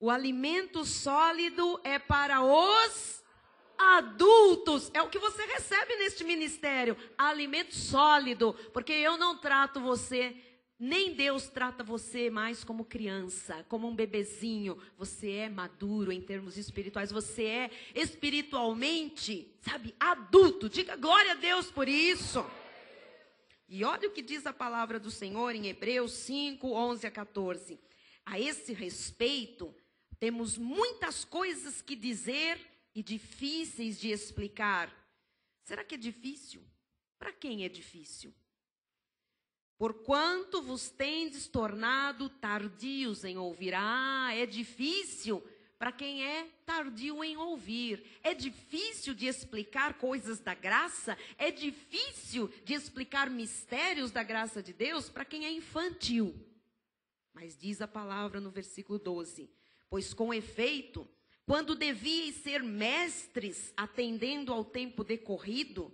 O alimento sólido é para os adultos. É o que você recebe neste ministério. Alimento sólido. Porque eu não trato você, nem Deus trata você mais como criança, como um bebezinho. Você é maduro em termos espirituais. Você é espiritualmente, sabe, adulto. Diga glória a Deus por isso. E olha o que diz a palavra do Senhor em Hebreus 5, 11 a 14. A esse respeito, temos muitas coisas que dizer e difíceis de explicar. Será que é difícil? Para quem é difícil? Porquanto vos tendes tornado tardios em ouvir. É difícil para quem é tardio em ouvir. É difícil de explicar coisas da graça. É difícil de explicar mistérios da graça de Deus para quem é infantil. Mas diz a palavra no versículo 12. Pois com efeito, quando devíeis ser mestres, atendendo ao tempo decorrido,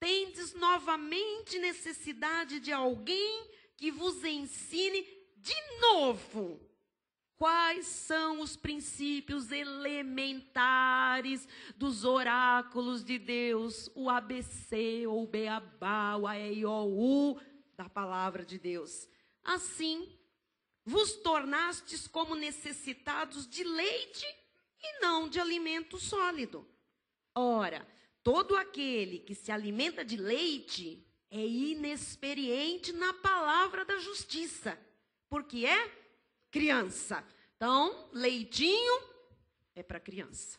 tendes novamente necessidade de alguém que vos ensine de novo quais são os princípios elementares dos oráculos de Deus, o ABC, ou o beabá, o AEIOU da palavra de Deus. Assim, vos tornastes como necessitados de leite e não de alimento sólido. Ora, todo aquele que se alimenta de leite é inexperiente na palavra da justiça, porque é criança. Então, leitinho é para criança.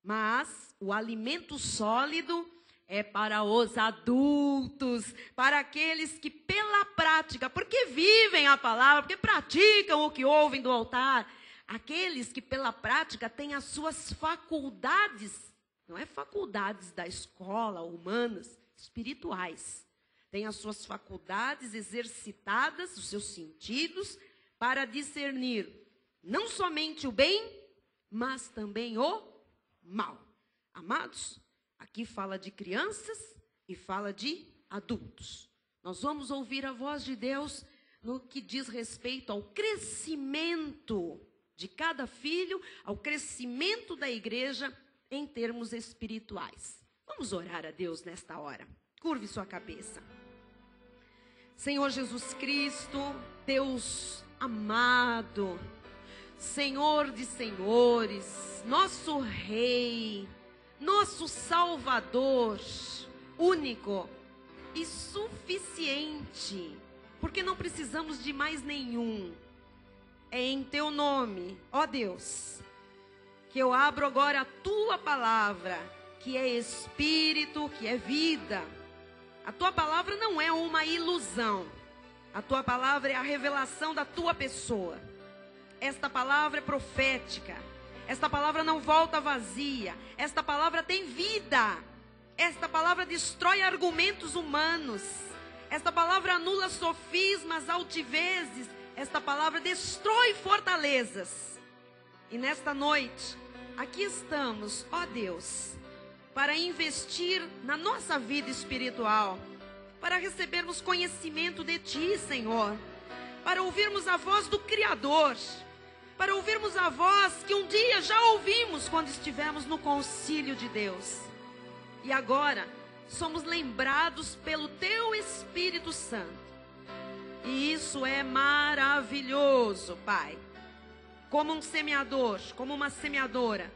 Mas o alimento sólido é para os adultos, para aqueles que pela prática, porque vivem a palavra, porque praticam o que ouvem do altar, aqueles que pela prática têm as suas faculdades, não é faculdades da escola, humanas, espirituais. Têm as suas faculdades exercitadas, os seus sentidos, para discernir não somente o bem, mas também o mal. Amados, aqui fala de crianças e fala de adultos. Nós vamos ouvir a voz de Deus no que diz respeito ao crescimento de cada filho, ao crescimento da igreja em termos espirituais. Vamos orar a Deus nesta hora. Curve sua cabeça. Senhor Jesus Cristo, Deus amado, Senhor de senhores, nosso Rei, nosso Salvador, único e suficiente, porque não precisamos de mais nenhum. É em teu nome, ó Deus, que eu abro agora a tua palavra, que é espírito, que é vida. A tua palavra não é uma ilusão. A tua palavra é a revelação da tua pessoa. Esta palavra é profética. Esta palavra não volta vazia. Esta palavra tem vida. Esta palavra destrói argumentos humanos. Esta palavra anula sofismas, altivezes. Esta palavra destrói fortalezas. E nesta noite, aqui estamos, ó Deus, para investir na nossa vida espiritual, para recebermos conhecimento de Ti, Senhor, para ouvirmos a voz do Criador, para ouvirmos a voz que um dia já ouvimos quando estivemos no concílio de Deus. E agora somos lembrados pelo Teu Espírito Santo. E isso é maravilhoso, Pai. Como um semeador, como uma semeadora,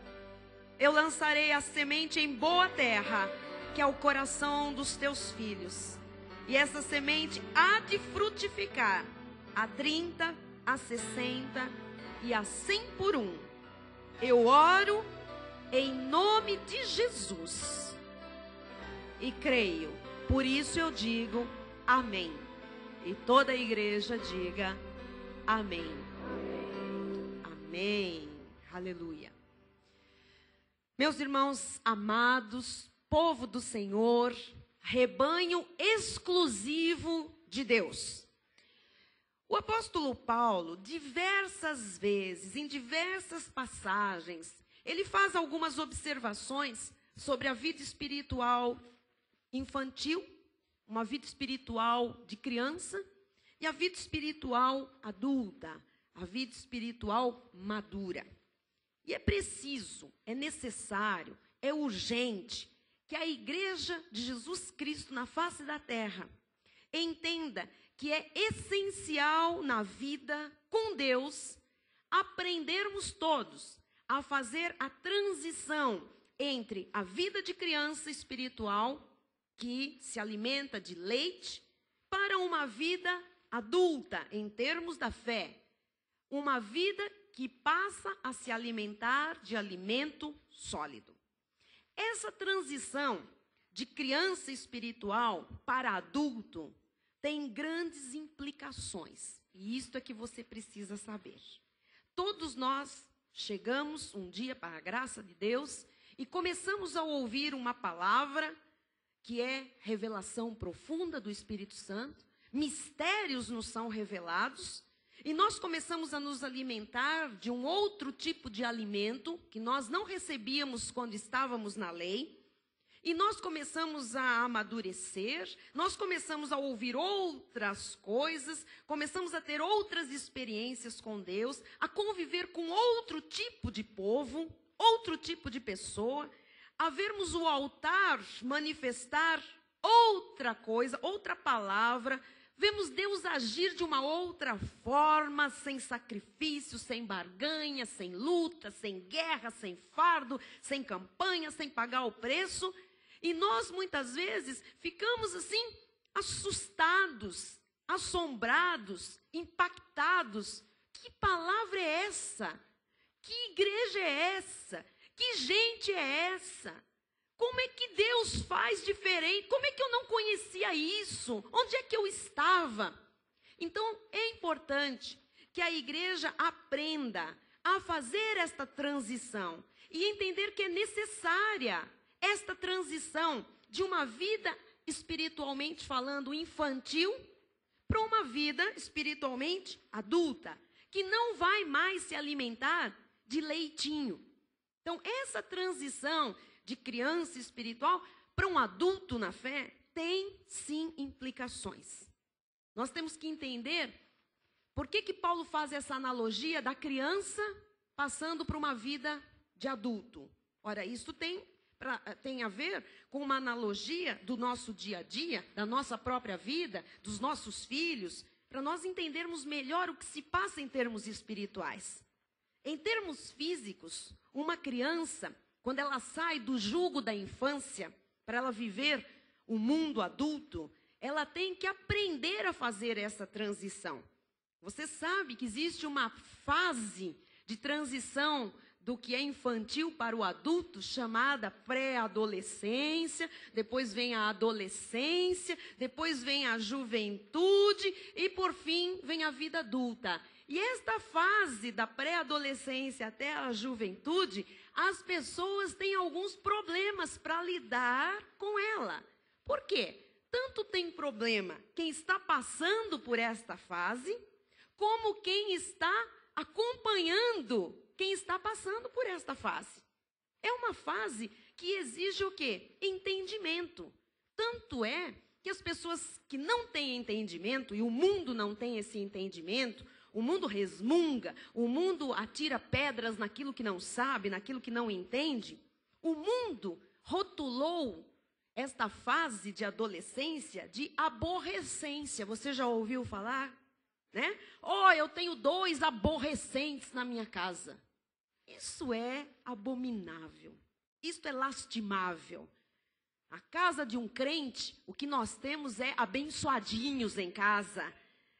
eu lançarei a semente em boa terra, que é o coração dos Teus filhos. E essa semente há de frutificar a 30, a 60 e a 100 por um. Eu oro em nome de Jesus e creio. Por isso eu digo amém. E toda a igreja diga amém. Amém. Aleluia. Meus irmãos amados, povo do Senhor, rebanho exclusivo de Deus. O apóstolo Paulo, diversas vezes, em diversas passagens, ele faz algumas observações sobre a vida espiritual infantil, uma vida espiritual de criança e a vida espiritual adulta, a vida espiritual madura. E é preciso, é necessário, é urgente que a igreja de Jesus Cristo na face da terra entenda que é essencial na vida com Deus aprendermos todos a fazer a transição entre a vida de criança espiritual, que se alimenta de leite, para uma vida adulta, em termos da fé. Uma vida que passa a se alimentar de alimento sólido. Essa transição de criança espiritual para adulto tem grandes implicações. E isto é que você precisa saber. Todos nós chegamos um dia para a graça de Deus e começamos a ouvir uma palavra que é revelação profunda do Espírito Santo, mistérios nos são revelados, e nós começamos a nos alimentar de um outro tipo de alimento que nós não recebíamos quando estávamos na lei, e nós começamos a amadurecer, nós começamos a ouvir outras coisas, começamos a ter outras experiências com Deus, a conviver com outro tipo de povo, outro tipo de pessoa, a vermos o altar manifestar outra coisa, outra palavra, vemos Deus agir de uma outra forma, sem sacrifício, sem barganha, sem luta, sem guerra, sem fardo, sem campanha, sem pagar o preço. E nós, muitas vezes, ficamos assim, assustados, assombrados, impactados. Que palavra é essa? Que igreja é essa? Que gente é essa? Como é que Deus faz diferente? Como é que eu não conhecia isso? Onde é que eu estava? Então, é importante que a igreja aprenda a fazer esta transição e entender que é necessária esta transição de uma vida espiritualmente falando infantil para uma vida espiritualmente adulta, que não vai mais se alimentar de leitinho. Então, essa transição de criança espiritual para um adulto na fé tem, sim, implicações. Nós temos que entender por que Paulo faz essa analogia da criança passando para uma vida de adulto. Ora, isso tem a ver com uma analogia do nosso dia a dia, da nossa própria vida, dos nossos filhos, para nós entendermos melhor o que se passa em termos espirituais. Em termos físicos, uma criança, quando ela sai do jugo da infância, para ela viver o mundo adulto, ela tem que aprender a fazer essa transição. Você sabe que existe uma fase de transição do que é infantil para o adulto, chamada pré-adolescência, depois vem a adolescência, depois vem a juventude e, por fim, vem a vida adulta. E esta fase da pré-adolescência até a juventude, as pessoas têm alguns problemas para lidar com ela. Por quê? Tanto tem problema quem está passando por esta fase, como quem está acompanhando quem está passando por esta fase. É uma fase que exige o quê? Entendimento. Tanto é que as pessoas que não têm entendimento, e o mundo não tem esse entendimento, o mundo resmunga, o mundo atira pedras naquilo que não sabe, naquilo que não entende. O mundo rotulou esta fase de adolescência de aborrecência. Você já ouviu falar? Né? Oh, eu tenho 2 aborrecentes na minha casa. Isso é abominável. Isto é lastimável. A casa de um crente, o que nós temos é abençoadinhos em casa.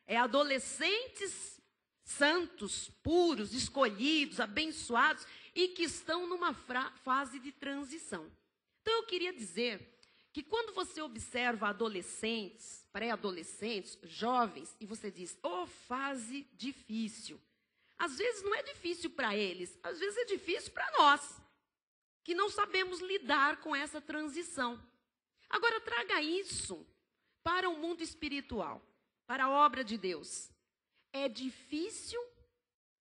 É adolescentes santos, puros, escolhidos, abençoados e que estão numa fase de transição. Então eu queria dizer que quando você observa adolescentes, pré-adolescentes, jovens, e você diz, fase difícil. Às vezes não é difícil para eles, às vezes é difícil para nós, que não sabemos lidar com essa transição. Agora, traga isso para o mundo espiritual, para a obra de Deus. É difícil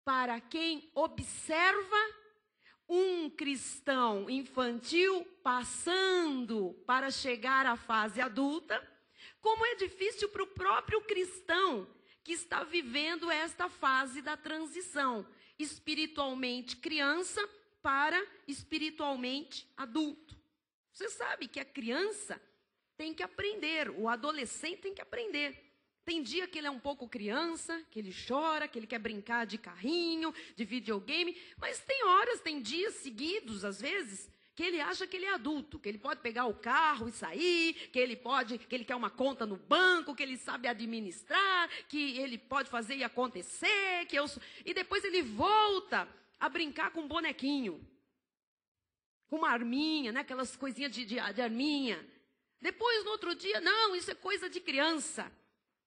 para quem observa um cristão infantil passando para chegar à fase adulta, como é difícil para o próprio cristão que está vivendo esta fase da transição, espiritualmente criança para espiritualmente adulto. Você sabe que a criança tem que aprender, o adolescente tem que aprender. Tem dia que ele é um pouco criança, que ele chora, que ele quer brincar de carrinho, de videogame, mas tem horas, tem dias seguidos, às vezes, que ele acha que ele é adulto, que ele pode pegar o carro e sair, que ele quer uma conta no banco, que ele sabe administrar, que ele pode fazer e acontecer, e depois ele volta a brincar com um bonequinho, com uma arminha, né? Aquelas coisinhas de arminha. Depois, no outro dia, não, isso é coisa de criança.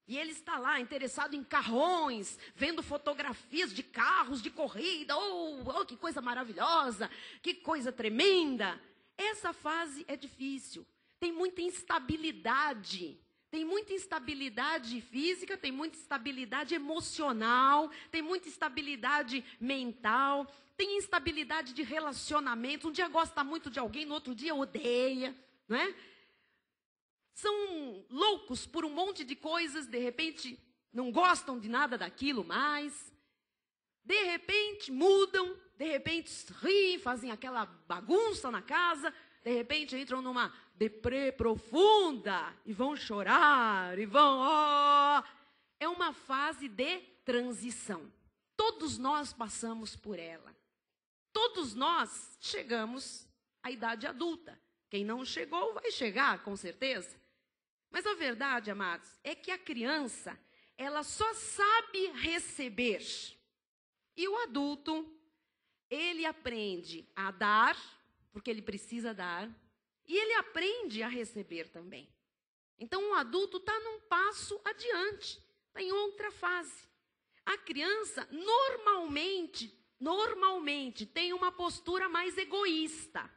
E ele está lá, interessado em carrões, vendo fotografias de carros de corrida. Oh, que coisa maravilhosa, que coisa tremenda. Essa fase é difícil. Tem muita instabilidade. Tem muita instabilidade física, tem muita instabilidade emocional, tem muita instabilidade mental, tem instabilidade de relacionamento. Um dia gosta muito de alguém, no outro dia odeia, não é? São loucos por um monte de coisas, de repente não gostam de nada daquilo mais, de repente mudam, de repente riem, fazem aquela bagunça na casa, de repente entram numa deprê profunda e vão chorar, e vão... Oh. É uma fase de transição. Todos nós passamos por ela. Todos nós chegamos à idade adulta. Quem não chegou vai chegar, com certeza. Mas a verdade, amados, é que a criança, ela só sabe receber. E o adulto, ele aprende a dar, porque ele precisa dar, e ele aprende a receber também. Então, o adulto está num passo adiante, está em outra fase. A criança, normalmente, tem uma postura mais egoísta.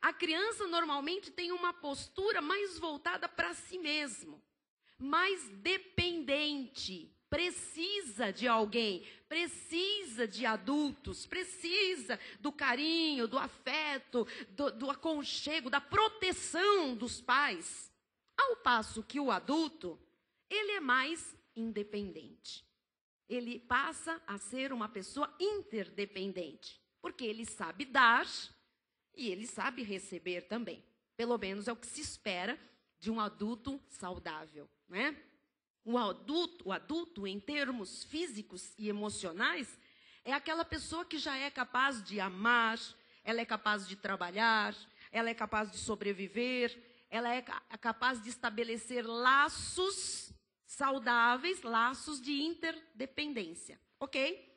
A criança normalmente tem uma postura mais voltada para si mesmo, mais dependente, precisa de alguém, precisa de adultos, precisa do carinho, do afeto, do aconchego, da proteção dos pais. Ao passo que o adulto, ele é mais independente. Ele passa a ser uma pessoa interdependente, porque ele sabe dar e ele sabe receber também. Pelo menos é o que se espera de um adulto saudável, né? O adulto, em termos físicos e emocionais, é aquela pessoa que já é capaz de amar, ela é capaz de trabalhar, ela é capaz de sobreviver, ela é capaz de estabelecer laços saudáveis, laços de interdependência, ok?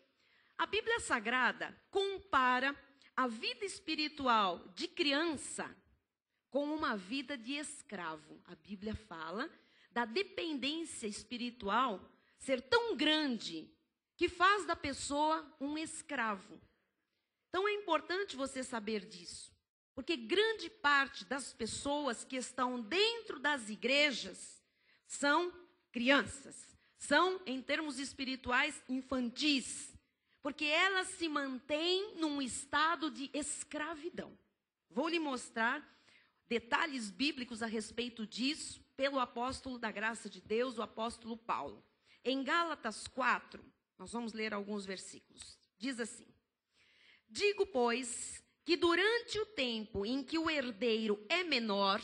A Bíblia Sagrada compara a vida espiritual de criança com uma vida de escravo. A Bíblia fala da dependência espiritual ser tão grande que faz da pessoa um escravo. Então é importante você saber disso, porque grande parte das pessoas que estão dentro das igrejas são crianças, são, em termos espirituais, infantis, porque elas se mantêm num estado de escravidão. Vou lhe mostrar detalhes bíblicos a respeito disso pelo apóstolo da graça de Deus, o apóstolo Paulo. Em Gálatas 4, nós vamos ler alguns versículos. Diz assim: digo, pois, que durante o tempo em que o herdeiro é menor,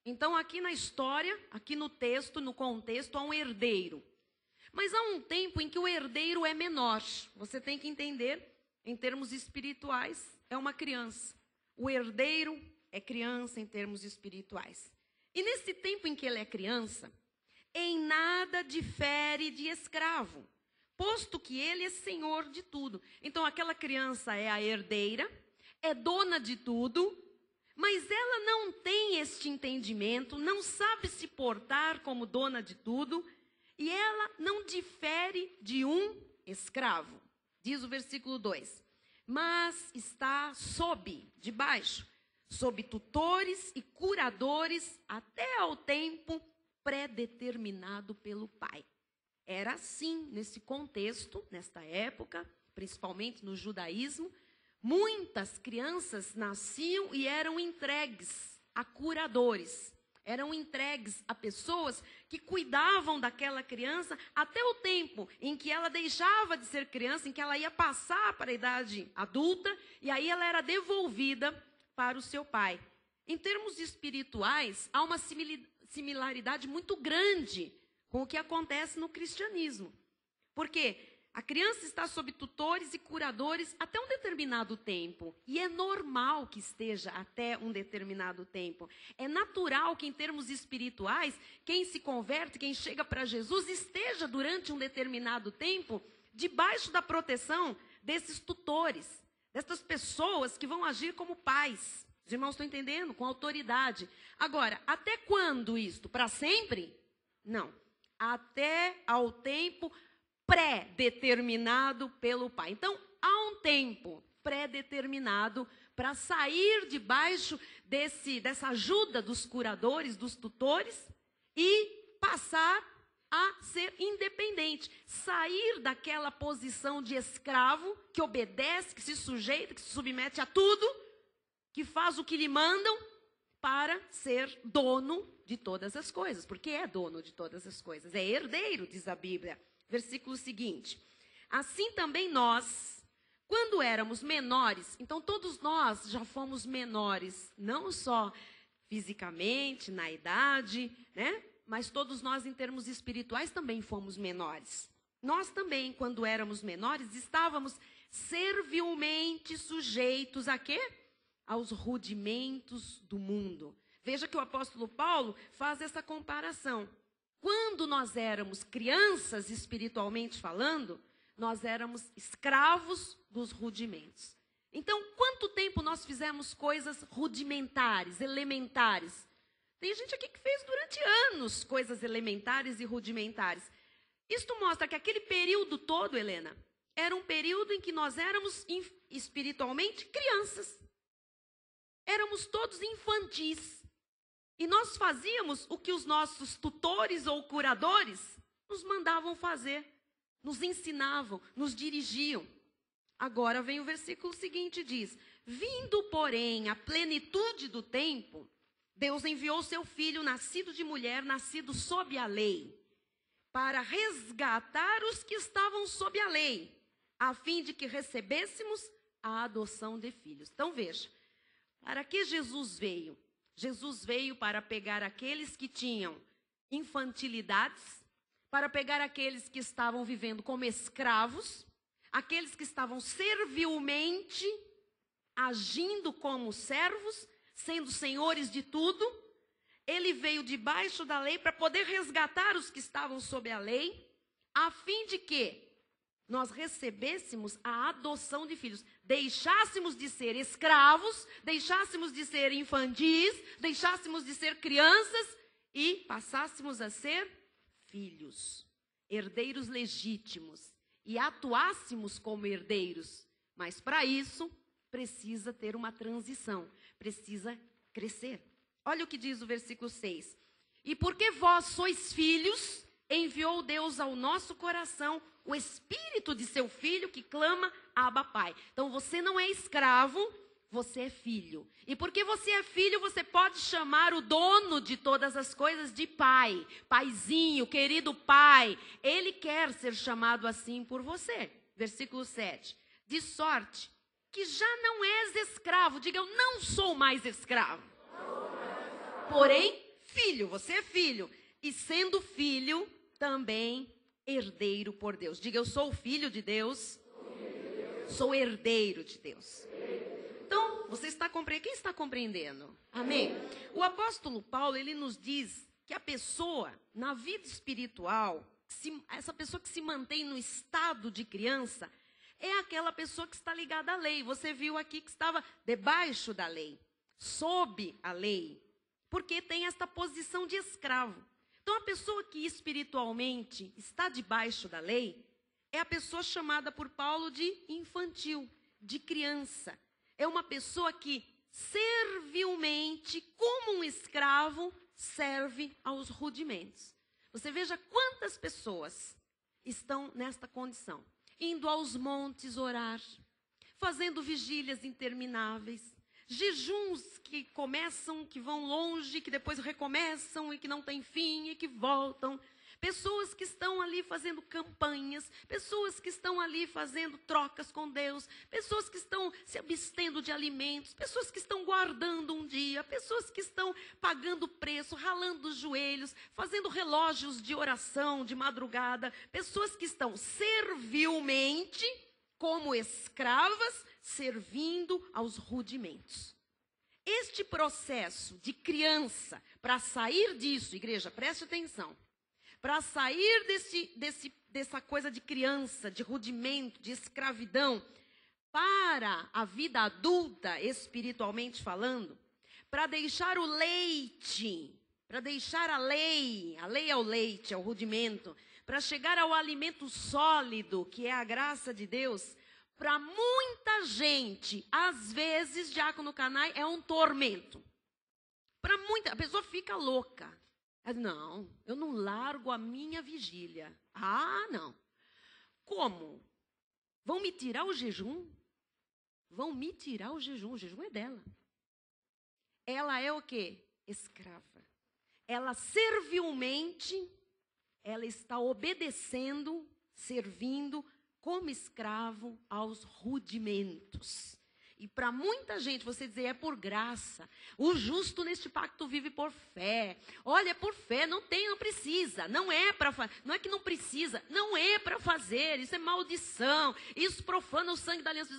então aqui na história, aqui no texto, no contexto, há um herdeiro. Mas há um tempo em que o herdeiro é menor. Você tem que entender, em termos espirituais, é uma criança. O herdeiro é criança em termos espirituais. E nesse tempo em que ele é criança, em nada difere de escravo, posto que ele é senhor de tudo. Então aquela criança é a herdeira, é dona de tudo, mas ela não tem este entendimento, não sabe se portar como dona de tudo, e ela não difere de um escravo. Diz o versículo 2. Mas está debaixo, sob tutores e curadores, até ao tempo predeterminado pelo pai. Era assim, nesse contexto, nesta época, principalmente no judaísmo, muitas crianças nasciam e eram entregues a curadores, eram entregues a pessoas que cuidavam daquela criança até o tempo em que ela deixava de ser criança, em que ela ia passar para a idade adulta, e aí ela era devolvida para o seu pai. Em termos espirituais, há uma similaridade muito grande com o que acontece no cristianismo. Porque a criança está sob tutores e curadores até um determinado tempo. E é normal que esteja até um determinado tempo. É natural que, em termos espirituais, quem se converte, quem chega para Jesus, esteja durante um determinado tempo debaixo da proteção desses tutores, dessas pessoas que vão agir como pais. Os irmãos estão entendendo? Com autoridade. Agora, até quando isto? Para sempre? Não. Até ao tempo pré-determinado pelo pai. Então, há um tempo pré-determinado para sair debaixo dessa ajuda dos curadores, dos tutores, e passar a ser independente. Sair daquela posição de escravo, que obedece, que se sujeita, que se submete a tudo, que faz o que lhe mandam, para ser dono de todas as coisas. Porque é dono de todas as coisas. É herdeiro, diz a Bíblia. Versículo seguinte: assim também nós, quando éramos menores, então todos nós já fomos menores, não só fisicamente, na idade, né? Mas todos nós, em termos espirituais, também fomos menores. Nós também, quando éramos menores, estávamos servilmente sujeitos a quê? Aos rudimentos do mundo. Veja que o apóstolo Paulo faz essa comparação. Quando nós éramos crianças, espiritualmente falando, nós éramos escravos dos rudimentos. Então, quanto tempo nós fizemos coisas rudimentares, elementares? Tem gente aqui que fez durante anos coisas elementares e rudimentares. Isto mostra que aquele período todo, Helena, era um período em que nós éramos espiritualmente crianças. Éramos todos infantis. E nós fazíamos o que os nossos tutores ou curadores nos mandavam fazer, nos ensinavam, nos dirigiam. Agora vem o versículo seguinte e diz: vindo, porém, a plenitude do tempo, Deus enviou seu filho, nascido de mulher, nascido sob a lei, para resgatar os que estavam sob a lei, a fim de que recebêssemos a adoção de filhos. Então veja, para que Jesus veio? Jesus veio para pegar aqueles que tinham infantilidades, para pegar aqueles que estavam vivendo como escravos, aqueles que estavam servilmente agindo como servos, sendo senhores de tudo. Ele veio debaixo da lei para poder resgatar os que estavam sob a lei, a fim de que nós recebêssemos a adoção de filhos, deixássemos de ser escravos, deixássemos de ser infantis, deixássemos de ser crianças e passássemos a ser filhos, herdeiros legítimos, e atuássemos como herdeiros. Mas para isso precisa ter uma transição, precisa crescer. Olha o que diz o versículo 6. E porque vós sois filhos, enviou Deus ao nosso coração o Espírito de seu Filho que clama, Abba, Pai. Então você não é escravo, você é filho. E porque você é filho, você pode chamar o dono de todas as coisas de pai, paizinho, querido pai. Ele quer ser chamado assim por você. Versículo 7. De sorte que já não és escravo. Diga, eu não sou mais escravo. Porém, filho, você é filho. E sendo filho, também herdeiro por Deus. Diga, eu sou filho de Deus. Sou herdeiro de Deus. Então, você está compreendendo? Quem está compreendendo? Amém? O apóstolo Paulo, ele nos diz que a pessoa, na vida espiritual, essa pessoa que se mantém no estado de criança, é aquela pessoa que está ligada à lei. Você viu aqui que estava debaixo da lei, sob a lei, porque tem esta posição de escravo. Então, a pessoa que espiritualmente está debaixo da lei é a pessoa chamada por Paulo de infantil, de criança. É uma pessoa que servilmente, como um escravo, serve aos rudimentos. Você veja quantas pessoas estão nesta condição. Indo aos montes orar, fazendo vigílias intermináveis, jejuns que começam, que vão longe, que depois recomeçam e que não tem fim e que voltam. Pessoas que estão ali fazendo campanhas, pessoas que estão ali fazendo trocas com Deus, pessoas que estão se abstendo de alimentos, pessoas que estão guardando um dia, pessoas que estão pagando preço, ralando os joelhos, fazendo relógios de oração de madrugada, pessoas que estão servilmente, como escravas, servindo aos rudimentos. Este processo de criança, para sair disso, igreja, preste atenção, para sair dessa coisa de criança, de rudimento, de escravidão, para a vida adulta, espiritualmente falando, para deixar o leite, para deixar a lei é o leite, é o rudimento, para chegar ao alimento sólido, que é a graça de Deus, para muita gente, às vezes, Diácono Canai, é um tormento. Para muita, a pessoa fica louca. Não, eu não largo a minha vigília. Ah, não. Como? Vão me tirar o jejum? Vão me tirar o jejum é dela. Ela é o quê? Escrava. Ela servilmente, ela está obedecendo, servindo como escravo aos rudimentos. E para muita gente, você dizer, é por graça. O justo neste pacto vive por fé. Olha, é por fé, não precisa. Não é que não precisa, não é para fazer. Isso é maldição. Isso profana o sangue da aliança.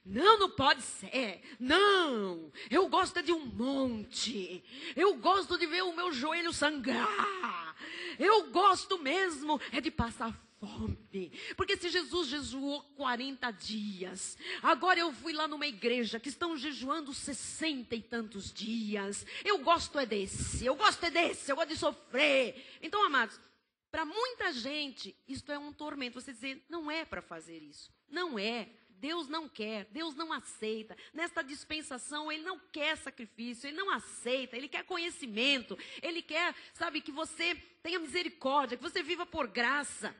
Não pode ser. Não, eu gosto de um monte. Eu gosto de ver o meu joelho sangrar. Eu gosto mesmo é de passar fome. Porque se Jesus jejuou 40 dias, agora eu fui lá numa igreja que estão jejuando 60 e tantos dias. Eu gosto desse, eu gosto de sofrer. Então, amados, para muita gente, isto é um tormento. Você dizer, não é para fazer isso. Não é. Deus não quer, Deus não aceita. Nesta dispensação, Ele não quer sacrifício, Ele não aceita, Ele quer conhecimento. Ele quer, sabe, que você tenha misericórdia, que você viva por graça.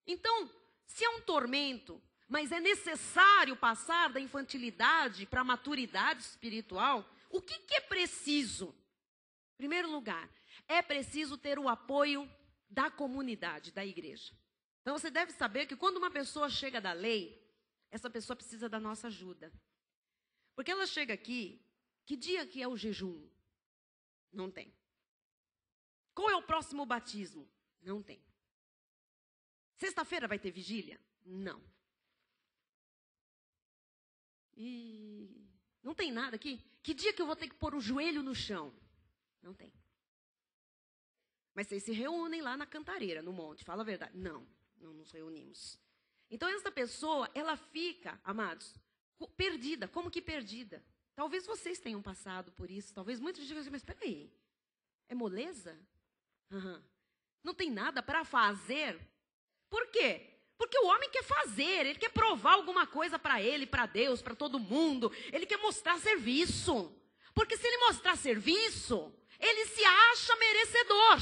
Então, se é um tormento, mas é necessário passar da infantilidade para a maturidade espiritual, o que é preciso? Em primeiro lugar, é preciso ter o apoio da comunidade, da igreja. Então, você deve saber que quando uma pessoa chega da lei, essa pessoa precisa da nossa ajuda. Porque ela chega aqui, que dia que é o jejum? Não tem. Qual é o próximo batismo? Não tem. Sexta-feira vai ter vigília? Não. E não tem nada aqui? Que dia que eu vou ter que pôr o joelho no chão? Não tem. Mas vocês se reúnem lá na cantareira, no monte, fala a verdade. Não nos reunimos. Então, essa pessoa, ela fica, amados, perdida. Como que perdida? Talvez vocês tenham passado por isso. Talvez muitos digam assim, mas espera aí. É moleza? Não tem nada para fazer? Por quê? Porque o homem quer fazer. Ele quer provar alguma coisa para ele, para Deus, para todo mundo. Ele quer mostrar serviço. Porque se ele mostrar serviço, ele se acha merecedor.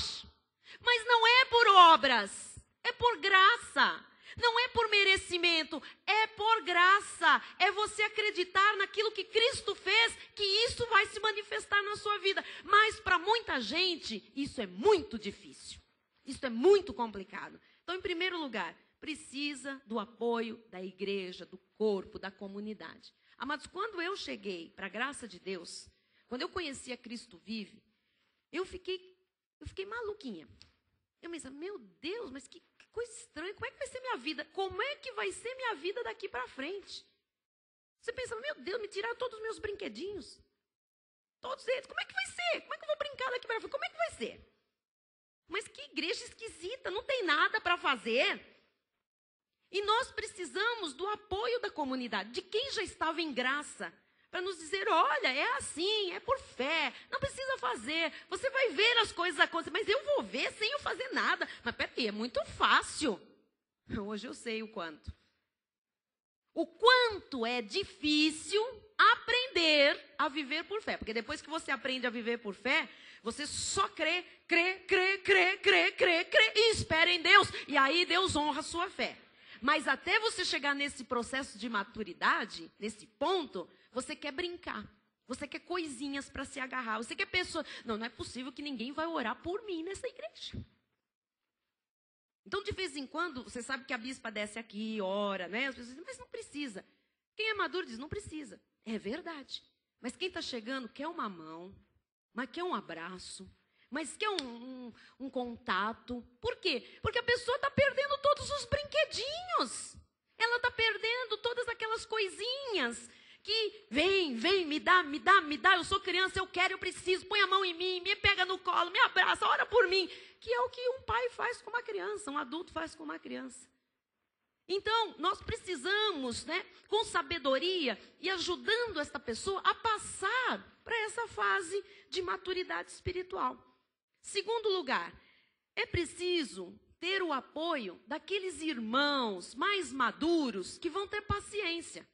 Mas não é por obras. É por graça. Não é por merecimento, é por graça. É você acreditar naquilo que Cristo fez, que isso vai se manifestar na sua vida. Mas para muita gente, isso é muito difícil. Isso é muito complicado. Então, em primeiro lugar, precisa do apoio da igreja, do corpo, da comunidade. Amados, quando eu cheguei para a graça de Deus, quando eu conheci a Cristo Vive, eu fiquei maluquinha. Eu pensei, meu Deus, mas que coisa estranha, como é que vai ser minha vida? Como é que vai ser minha vida daqui para frente? Você pensa, meu Deus, me tiraram todos os meus brinquedinhos. Todos eles, como é que vai ser? Como é que eu vou brincar daqui para frente? Como é que vai ser? Mas que igreja esquisita, não tem nada para fazer. E nós precisamos do apoio da comunidade, de quem já estava em graça, para nos dizer, olha, é assim, é por fé, não precisa fazer, você vai ver as coisas acontecer, mas eu vou ver sem eu fazer nada. Mas peraí, é muito fácil. Hoje eu sei o quanto. O quanto é difícil aprender a viver por fé. Porque depois que você aprende a viver por fé, você só crê e espera em Deus. E aí Deus honra a sua fé. Mas até você chegar nesse processo de maturidade, nesse ponto, você quer brincar. Você quer coisinhas para se agarrar. Você quer pessoa... Não é possível que ninguém vai orar por mim nessa igreja. Então, de vez em quando, você sabe que a bispa desce aqui, ora, né? As pessoas dizem, mas não precisa. Quem é maduro diz, não precisa. É verdade. Mas quem está chegando quer uma mão, mas quer um abraço, mas quer um contato. Por quê? Porque a pessoa está perdendo todos os brinquedinhos. Ela está perdendo todas aquelas coisinhas que vem, me dá, eu sou criança, eu quero, eu preciso, põe a mão em mim, me pega no colo, me abraça, ora por mim. Que é o que um pai faz com uma criança, um adulto faz com uma criança. Então, nós precisamos, né, com sabedoria e ajudando esta pessoa a passar para essa fase de maturidade espiritual. Segundo lugar, é preciso ter o apoio daqueles irmãos mais maduros que vão ter paciência.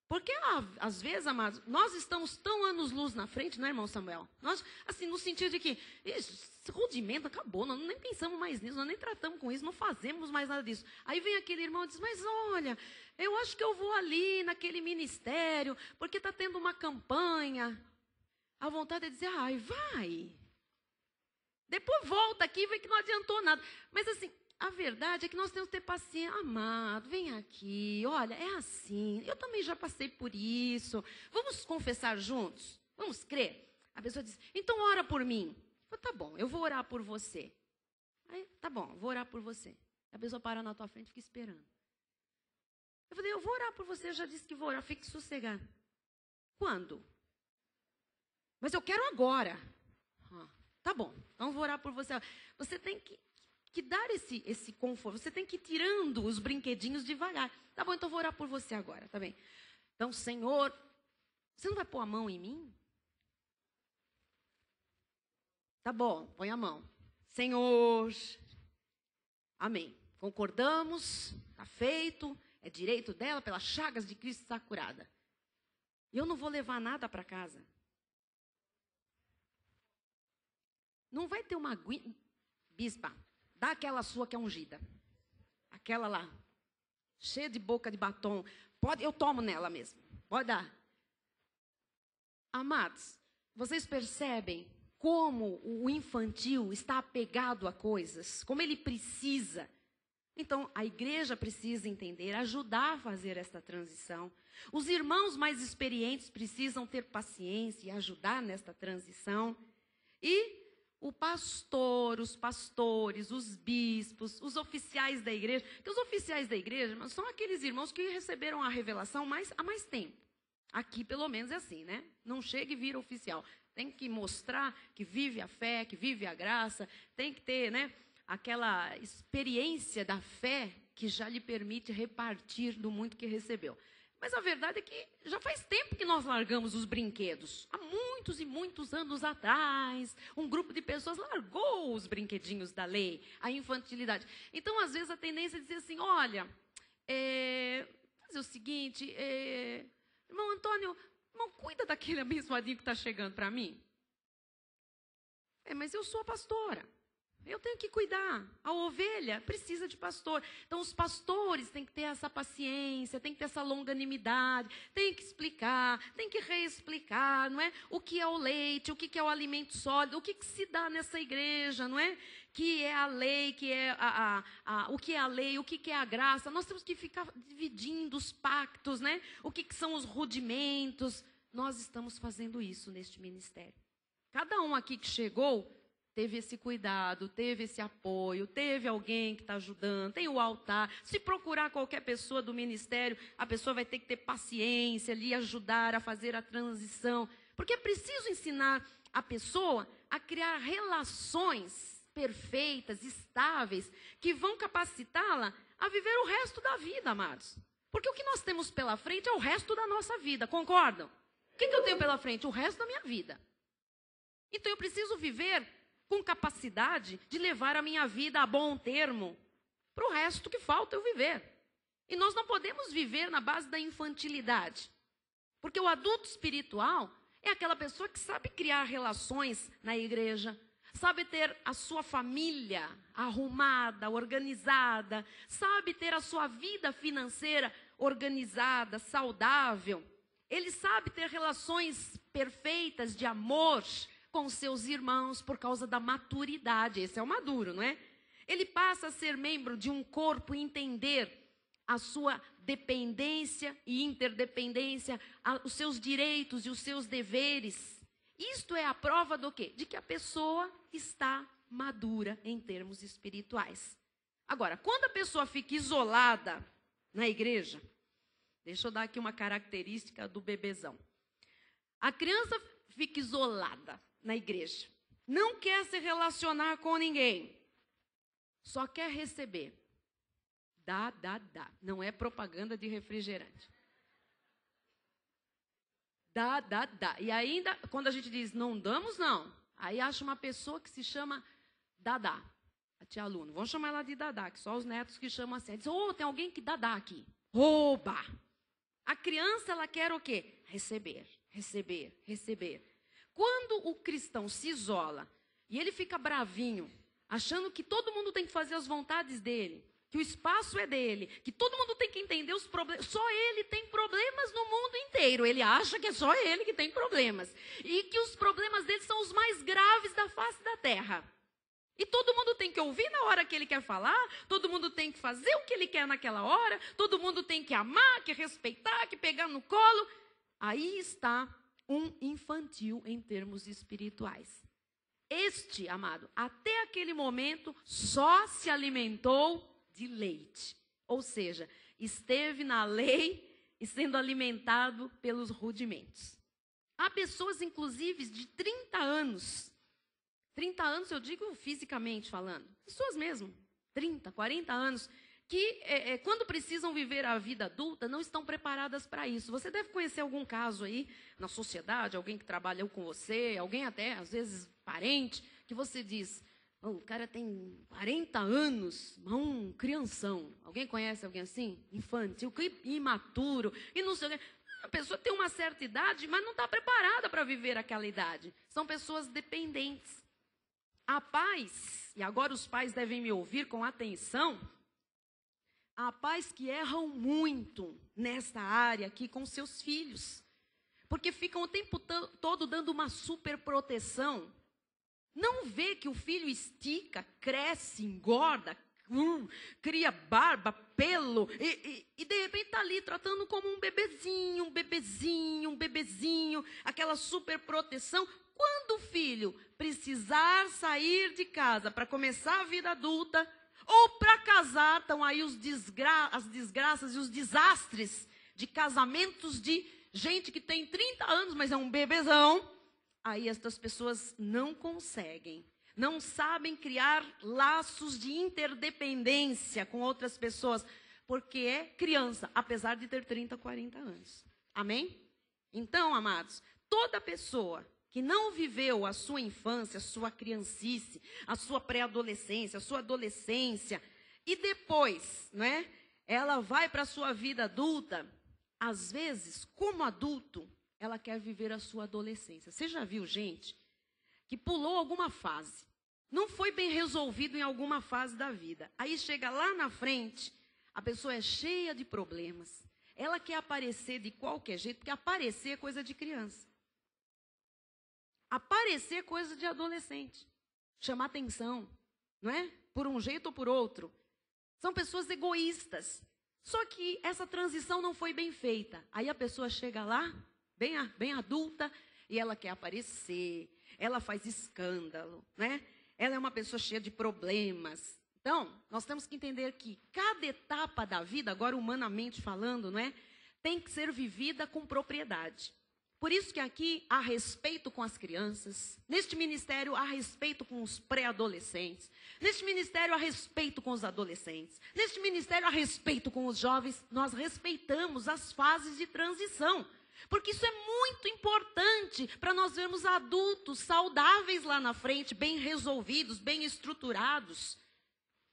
Porque, às vezes, amados, nós estamos tão anos-luz na frente, não é, irmão Samuel? Nós, assim, no sentido de que esse rudimento acabou, nós nem pensamos mais nisso, nós nem tratamos com isso, não fazemos mais nada disso. Aí vem aquele irmão e diz, mas olha, eu acho que eu vou ali naquele ministério, porque está tendo uma campanha. A vontade é dizer, ai, vai. Depois volta aqui e vê que não adiantou nada. Mas, assim, a verdade é que nós temos que ter paciência. Amado, vem aqui, olha, é assim. Eu também já passei por isso. Vamos confessar juntos? Vamos crer? A pessoa diz, então ora por mim. Eu, tá bom, eu vou orar por você. Aí, tá bom, vou orar por você. A pessoa para na tua frente e fica esperando. Eu falei, eu vou orar por você, eu já disse que vou orar, fique sossegado. Quando? Mas eu quero agora. Tá bom, então vou orar por você. Você tem que dar esse conforto. Você tem que ir tirando os brinquedinhos devagar. Tá bom, então vou orar por você agora, tá bem? Então, Senhor, você não vai pôr a mão em mim? Tá bom, põe a mão. Senhor, amém. Concordamos, tá feito, é direito dela, pelas chagas de Cristo está curada. E eu não vou levar nada para casa. Não vai ter uma aguinha. Bispa, dá aquela sua que é ungida. Aquela lá, cheia de boca de batom. Pode, eu tomo nela mesmo. Pode dar. Amados, vocês percebem como o infantil está apegado a coisas, como ele precisa. Então, a igreja precisa entender, ajudar a fazer esta transição. Os irmãos mais experientes precisam ter paciência e ajudar nesta transição. E o pastor, os pastores, os bispos, os oficiais da igreja. Porque os oficiais da igreja são aqueles irmãos que receberam a revelação há mais tempo. Aqui, pelo menos, é assim, né? Não chega e vira oficial. Tem que mostrar que vive a fé, que vive a graça. Tem que ter, né, aquela experiência da fé que já lhe permite repartir do muito que recebeu. Mas a verdade é que já faz tempo que nós largamos os brinquedos. Há muitos e muitos anos atrás, um grupo de pessoas largou os brinquedinhos da lei, a infantilidade. Então, às vezes, a tendência é dizer assim, olha, fazer o seguinte, irmão Antônio, irmão, cuida daquele abençoadinho que está chegando para mim. Mas eu sou a pastora. Eu tenho que cuidar. A ovelha precisa de pastor. Então, os pastores têm que ter essa paciência, têm que ter essa longanimidade, têm que explicar, têm que reexplicar, não é? O que é o leite, o que é o alimento sólido, o que se dá nessa igreja, não é? Que é a lei, que é o que é a lei, o que é a graça. Nós temos que ficar dividindo os pactos, né? O que são os rudimentos. Nós estamos fazendo isso neste ministério. Cada um aqui que chegou teve esse cuidado, teve esse apoio, teve alguém que está ajudando, tem o altar. Se procurar qualquer pessoa do ministério, a pessoa vai ter que ter paciência ali, ajudar a fazer a transição. Porque é preciso ensinar a pessoa a criar relações perfeitas, estáveis, que vão capacitá-la a viver o resto da vida, amados. Porque o que nós temos pela frente é o resto da nossa vida, concordam? O que eu tenho pela frente? O resto da minha vida. Então eu preciso viver com capacidade de levar a minha vida a bom termo para o resto que falta eu viver. E nós não podemos viver na base da infantilidade. Porque o adulto espiritual é aquela pessoa que sabe criar relações na igreja, sabe ter a sua família arrumada, organizada, sabe ter a sua vida financeira organizada, saudável. Ele sabe ter relações perfeitas de amor com seus irmãos por causa da maturidade. Esse é o maduro, não é? Ele passa a ser membro de um corpo e entender a sua dependência e interdependência, os seus direitos e os seus deveres. Isto é a prova do quê? De que a pessoa está madura em termos espirituais. Agora, quando a pessoa fica isolada na igreja, deixa eu dar aqui uma característica do bebezão. A criança fica isolada na igreja, não quer se relacionar com ninguém, só quer receber. Dá. Não é propaganda de refrigerante. Dá. E ainda, quando a gente diz não damos, não. Aí acha uma pessoa que se chama Dadá. A tia Luna. Vamos chamar ela de Dadá, que só os netos que chamam assim. Diz, tem alguém que Dadá aqui. Rouba. A criança, ela quer o quê? Receber. Quando o cristão se isola e ele fica bravinho, achando que todo mundo tem que fazer as vontades dele, que o espaço é dele, que todo mundo tem que entender os problemas. Só ele tem problemas no mundo inteiro. Ele acha que é só ele que tem problemas. E que os problemas dele são os mais graves da face da terra. E todo mundo tem que ouvir na hora que ele quer falar, todo mundo tem que fazer o que ele quer naquela hora, todo mundo tem que amar, que respeitar, que pegar no colo. Aí está um infantil em termos espirituais. Este, amado, até aquele momento só se alimentou de leite. Ou seja, esteve na lei e sendo alimentado pelos rudimentos. Há pessoas, inclusive, de 30 anos. 30 anos, eu digo fisicamente falando. Pessoas mesmo, 30, 40 anos, que quando precisam viver a vida adulta, não estão preparadas para isso. Você deve conhecer algum caso aí na sociedade, alguém que trabalhou com você, alguém até, às vezes, parente, que você diz, o cara tem 40 anos, um crianção. Alguém conhece alguém assim? Infantil, imaturo, e não sei o que. A pessoa tem uma certa idade, mas não está preparada para viver aquela idade. São pessoas dependentes. Há pais, e agora os pais devem me ouvir com atenção, há pais que erram muito nesta área aqui com seus filhos, porque ficam o tempo todo dando uma super proteção. Não vê que o filho estica, cresce, engorda, cria barba, pelo, e de repente está ali tratando como um bebezinho, aquela super proteção. Quando o filho precisar sair de casa para começar a vida adulta, ou para casar, estão aí as desgraças e os desastres de casamentos de gente que tem 30 anos, mas é um bebezão. Aí estas pessoas não conseguem, não sabem criar laços de interdependência com outras pessoas, porque é criança, apesar de ter 30, 40 anos. Amém? Então, amados, toda pessoa que não viveu a sua infância, a sua criancice, a sua pré-adolescência, a sua adolescência, e depois, né, ela vai para a sua vida adulta, às vezes, como adulto, ela quer viver a sua adolescência. Você já viu gente que pulou alguma fase, não foi bem resolvido em alguma fase da vida, aí chega lá na frente, a pessoa é cheia de problemas, ela quer aparecer de qualquer jeito, porque aparecer é coisa de criança. Aparecer é coisa de adolescente. Chamar atenção, não é? Por um jeito ou por outro. São pessoas egoístas. Só que essa transição não foi bem feita. Aí a pessoa chega lá, bem adulta, e ela quer aparecer, ela faz escândalo, né? Ela é uma pessoa cheia de problemas. Então, nós temos que entender que cada etapa da vida, agora humanamente falando, não é? Tem que ser vivida com propriedade. Por isso que aqui há respeito com as crianças, neste ministério há respeito com os pré-adolescentes, neste ministério há respeito com os adolescentes, neste ministério há respeito com os jovens. Nós respeitamos as fases de transição, porque isso é muito importante para nós vermos adultos saudáveis lá na frente, bem resolvidos, bem estruturados.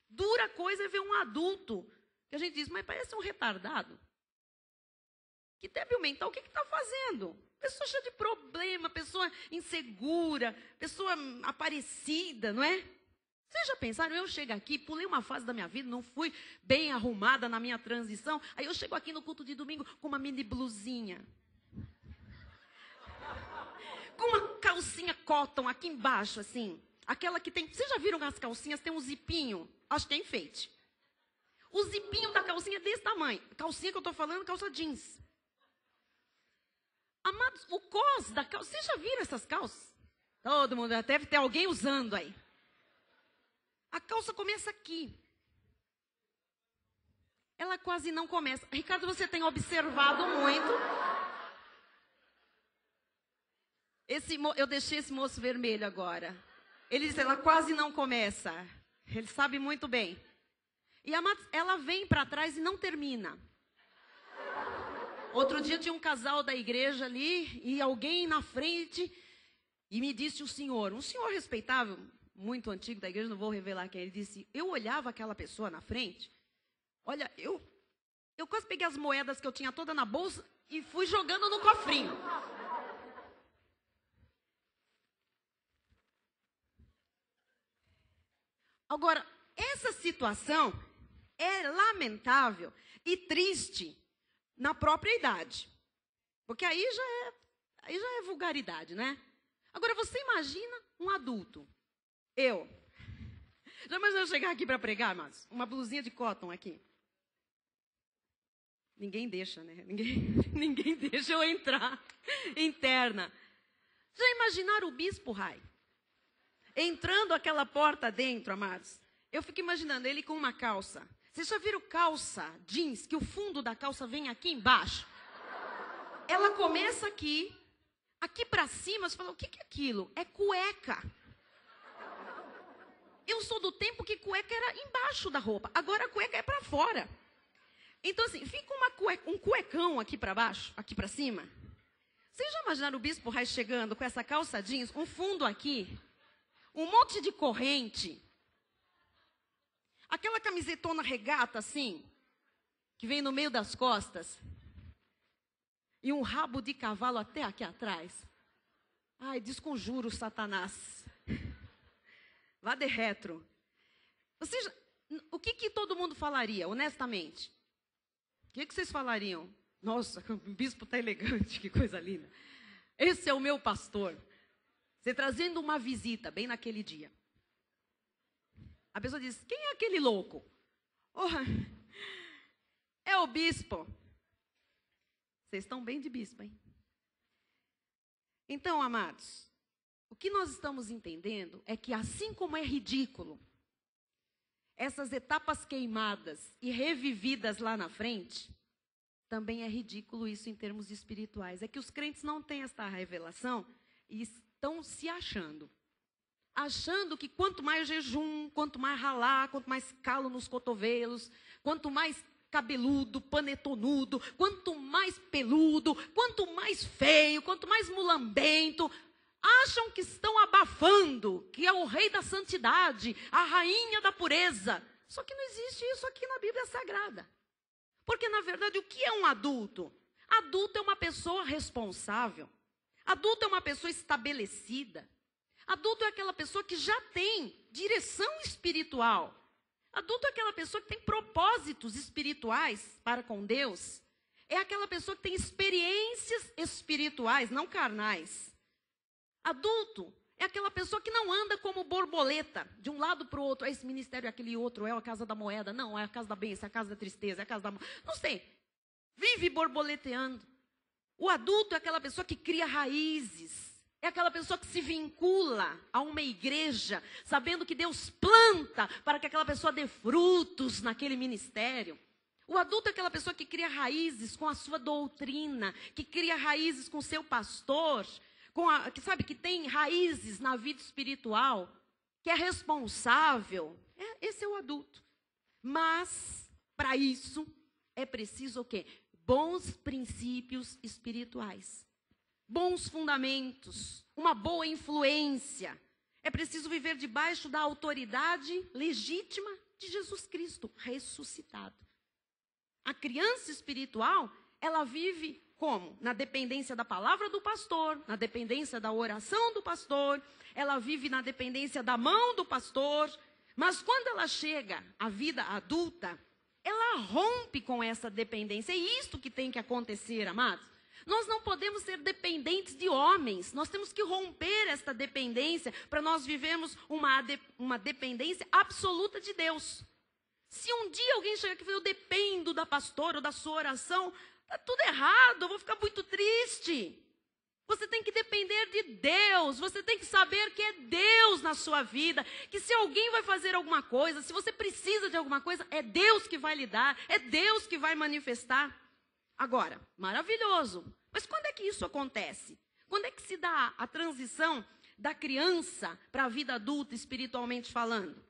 Dura coisa é ver um adulto, que a gente diz, mas parece um retardado. Que débil mental, o que está fazendo? Pessoa cheia de problema, pessoa insegura, pessoa aparecida, não é? Vocês já pensaram, eu chego aqui, pulei uma fase da minha vida, não fui bem arrumada na minha transição, aí eu chego aqui no culto de domingo com uma mini blusinha, com uma calcinha cotton aqui embaixo, assim, aquela que tem, vocês já viram as calcinhas, tem um zipinho, acho que é enfeite. O zipinho da calcinha é desse tamanho, calcinha que eu estou falando, calça jeans. Amados, o cos da calça, vocês já viram essas calças? Todo mundo, deve ter alguém usando aí. A calça começa aqui. Ela quase não começa. Ricardo, você tem observado muito. Eu deixei esse moço vermelho agora. Ele disse, ela quase não começa. Ele sabe muito bem. E amados, ela vem para trás e não termina. Outro dia tinha um casal da igreja ali e alguém na frente e me disse um senhor respeitável, muito antigo da igreja, não vou revelar quem, ele disse, eu olhava aquela pessoa na frente, olha, eu quase peguei as moedas que eu tinha toda na bolsa e fui jogando no cofrinho. Agora, essa situação é lamentável e triste na própria idade. Porque aí já é vulgaridade, né? Agora, você imagina um adulto. Já imaginou chegar aqui para pregar, mas uma blusinha de cotton aqui? Ninguém deixa, né? Ninguém deixa eu entrar interna. Já imaginaram o bispo Rai? Entrando aquela porta dentro, amados. Eu fico imaginando ele com uma calça. Vocês já viram calça jeans, que o fundo da calça vem aqui embaixo? Ela começa aqui para cima, você fala, o que é aquilo? É cueca. Eu sou do tempo que cueca era embaixo da roupa, agora a cueca é para fora. Então assim, fica um cuecão aqui para baixo, aqui para cima. Vocês já imaginaram o bispo Rai chegando com essa calça jeans, um fundo aqui, um monte de corrente, aquela camisetona regata assim, que vem no meio das costas, e um rabo de cavalo até aqui atrás. Ai, desconjuro Satanás. Vá de retro. O que todo mundo falaria, honestamente? O que vocês falariam? Nossa, o bispo está elegante, que coisa linda. Esse é o meu pastor. Você trazendo uma visita, bem naquele dia. A pessoa diz, quem é aquele louco? Oh, é o bispo. Vocês estão bem de bispo, hein? Então, amados, o que nós estamos entendendo é que assim como é ridículo essas etapas queimadas e revividas lá na frente, também é ridículo isso em termos espirituais. É que os crentes não têm esta revelação e estão se achando que quanto mais jejum, quanto mais ralar, quanto mais calo nos cotovelos, quanto mais cabeludo, panetonudo, quanto mais peludo, quanto mais feio, quanto mais mulambento, acham que estão abafando, que é o rei da santidade, a rainha da pureza. Só que não existe isso aqui na Bíblia Sagrada. Porque, na verdade, o que é um adulto? Adulto é uma pessoa responsável. Adulto é uma pessoa estabelecida. Adulto é aquela pessoa que já tem direção espiritual. Adulto é aquela pessoa que tem propósitos espirituais para com Deus. É aquela pessoa que tem experiências espirituais, não carnais. Adulto é aquela pessoa que não anda como borboleta, de um lado para o outro. É esse ministério, é aquele outro, é a casa da moeda. Não, é a casa da bênção, é a casa da tristeza, é a casa da... Não sei. Vive borboleteando. O adulto é aquela pessoa que cria raízes. É aquela pessoa que se vincula a uma igreja, sabendo que Deus planta para que aquela pessoa dê frutos naquele ministério. O adulto é aquela pessoa que cria raízes com a sua doutrina, que cria raízes com o seu pastor, que tem raízes na vida espiritual, que é responsável. Esse é o adulto. Mas, para isso, é preciso o quê? Bons princípios espirituais. Bons fundamentos, uma boa influência. É preciso viver debaixo da autoridade legítima de Jesus Cristo, ressuscitado. A criança espiritual, ela vive como? Na dependência da palavra do pastor, na dependência da oração do pastor, ela vive na dependência da mão do pastor, mas quando ela chega à vida adulta, ela rompe com essa dependência. É isto que tem que acontecer, amados. Nós não podemos ser dependentes de homens, nós temos que romper esta dependência para nós vivermos uma dependência absoluta de Deus. Se um dia alguém chegar aqui e falar, eu dependo da pastora ou da sua oração, está tudo errado, eu vou ficar muito triste. Você tem que depender de Deus, você tem que saber que é Deus na sua vida, que se alguém vai fazer alguma coisa, se você precisa de alguma coisa, é Deus que vai lhe dar, é Deus que vai manifestar. Agora, maravilhoso, mas quando é que isso acontece? Quando é que se dá a transição da criança para a vida adulta, espiritualmente falando?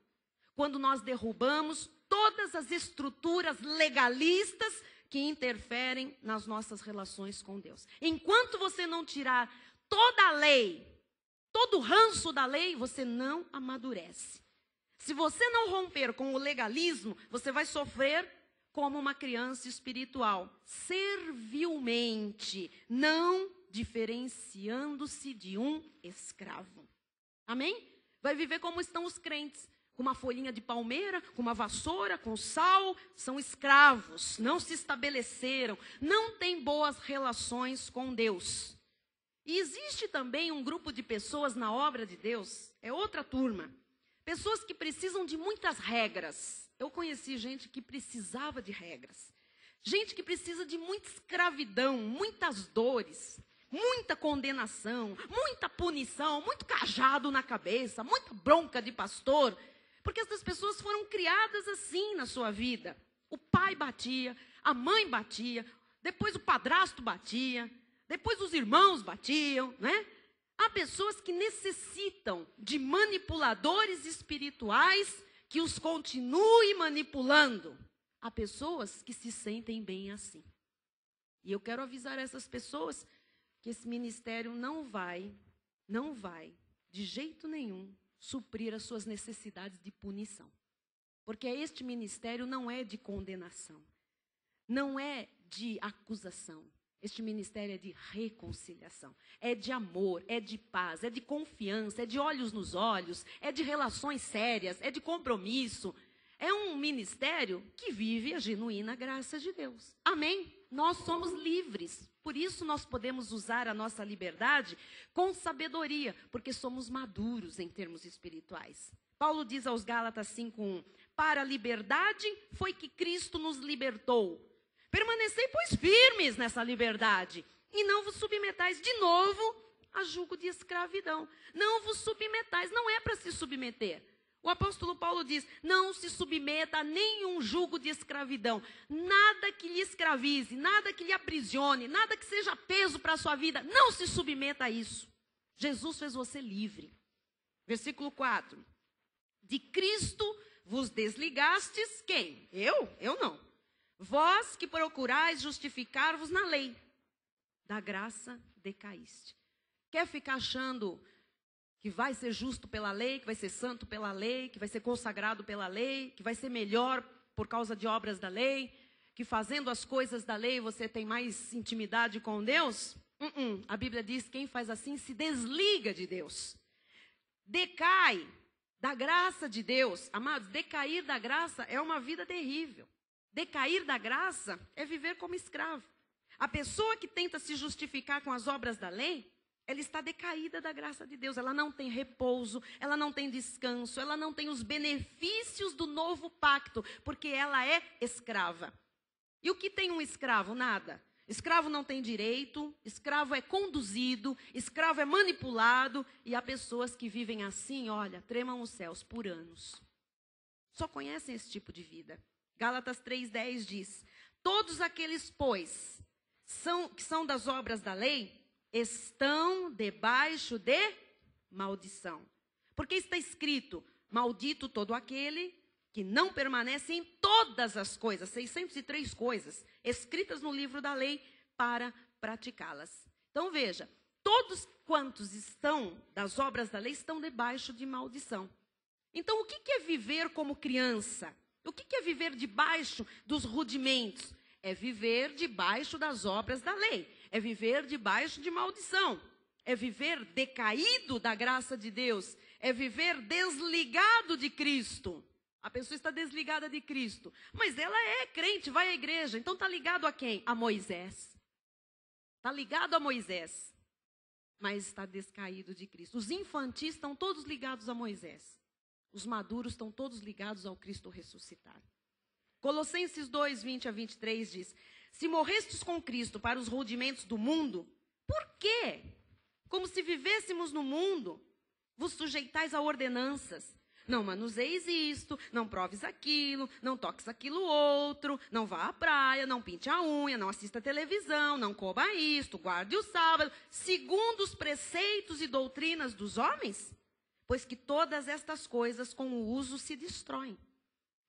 Quando nós derrubamos todas as estruturas legalistas que interferem nas nossas relações com Deus. Enquanto você não tirar toda a lei, todo o ranço da lei, você não amadurece. Se você não romper com o legalismo, você vai sofrer como uma criança espiritual, servilmente, não diferenciando-se de um escravo. Amém? Vai viver como estão os crentes. Com uma folhinha de palmeira, com uma vassoura, com sal, são escravos, não se estabeleceram, não têm boas relações com Deus. E existe também um grupo de pessoas na obra de Deus, é outra turma, pessoas que precisam de muitas regras. Eu conheci gente que precisava de regras, gente que precisa de muita escravidão, muitas dores, muita condenação, muita punição, muito cajado na cabeça, muita bronca de pastor. Porque essas pessoas foram criadas assim na sua vida. O pai batia, a mãe batia, depois o padrasto batia, depois os irmãos batiam, né? Há pessoas que necessitam de manipuladores espirituais que os continuem manipulando. Há pessoas que se sentem bem assim. E eu quero avisar essas pessoas que esse ministério não vai, de jeito nenhum, suprir as suas necessidades de punição. Porque este ministério não é de condenação, não é de acusação. Este ministério é de reconciliação, é de amor, é de paz, é de confiança, é de olhos nos olhos, é de relações sérias, é de compromisso. É um ministério que vive a genuína graça de Deus. Amém? Nós somos livres, por isso nós podemos usar a nossa liberdade com sabedoria, porque somos maduros em termos espirituais. Paulo diz aos Gálatas 5:1, para a liberdade foi que Cristo nos libertou. Permanecei, pois, firmes nessa liberdade, e não vos submetais de novo a jugo de escravidão. Não vos submetais, não é para se submeter. O apóstolo Paulo diz, não se submeta a nenhum jugo de escravidão. Nada que lhe escravize, nada que lhe aprisione, nada que seja peso para a sua vida. Não se submeta a isso. Jesus fez você livre. Versículo 4. De Cristo vos desligastes, quem? Eu? Eu não. Vós que procurais justificar-vos na lei, da graça decaíste. Quer ficar achando que vai ser justo pela lei, que vai ser santo pela lei, que vai ser consagrado pela lei, que vai ser melhor por causa de obras da lei, que fazendo as coisas da lei você tem mais intimidade com Deus? A Bíblia diz que quem faz assim se desliga de Deus. Decai da graça de Deus. Amados, decair da graça é uma vida terrível. Decair da graça é viver como escravo. A pessoa que tenta se justificar com as obras da lei, ela está decaída da graça de Deus. Ela não tem repouso, ela não tem descanso, ela não tem os benefícios do novo pacto, porque ela é escrava. E o que tem um escravo? Nada. Escravo não tem direito, escravo é conduzido, escravo é manipulado, e há pessoas que vivem assim, olha, tremam os céus por anos. Só conhecem esse tipo de vida. Gálatas 3:10 diz, todos aqueles, pois, que são das obras da lei, estão debaixo de maldição. Porque está escrito, maldito todo aquele que não permanece em todas as coisas, 603 coisas, escritas no livro da lei para praticá-las. Então veja, todos quantos estão das obras da lei estão debaixo de maldição. Então o que é viver como criança? O que é viver debaixo dos rudimentos? É viver debaixo das obras da lei. é viver debaixo de maldição, é viver decaído da graça de Deus, é viver desligado de Cristo. A pessoa está desligada de Cristo, mas ela é crente, vai à igreja, então está ligado a quem? A Moisés. Está ligado a Moisés, mas está descaído de Cristo. Os infantis estão todos ligados a Moisés. Os maduros estão todos ligados ao Cristo ressuscitado. Colossenses 2, 20 a 23 diz: se morrestes com Cristo para os rudimentos do mundo, por quê? Como se vivêssemos no mundo, vos sujeitais a ordenanças. Não manuseis isto, não proves aquilo, não toques aquilo outro, não vá à praia, não pinte a unha, não assista a televisão, não coma isto, guarde o sábado, segundo os preceitos e doutrinas dos homens? Pois que todas estas coisas com o uso se destroem.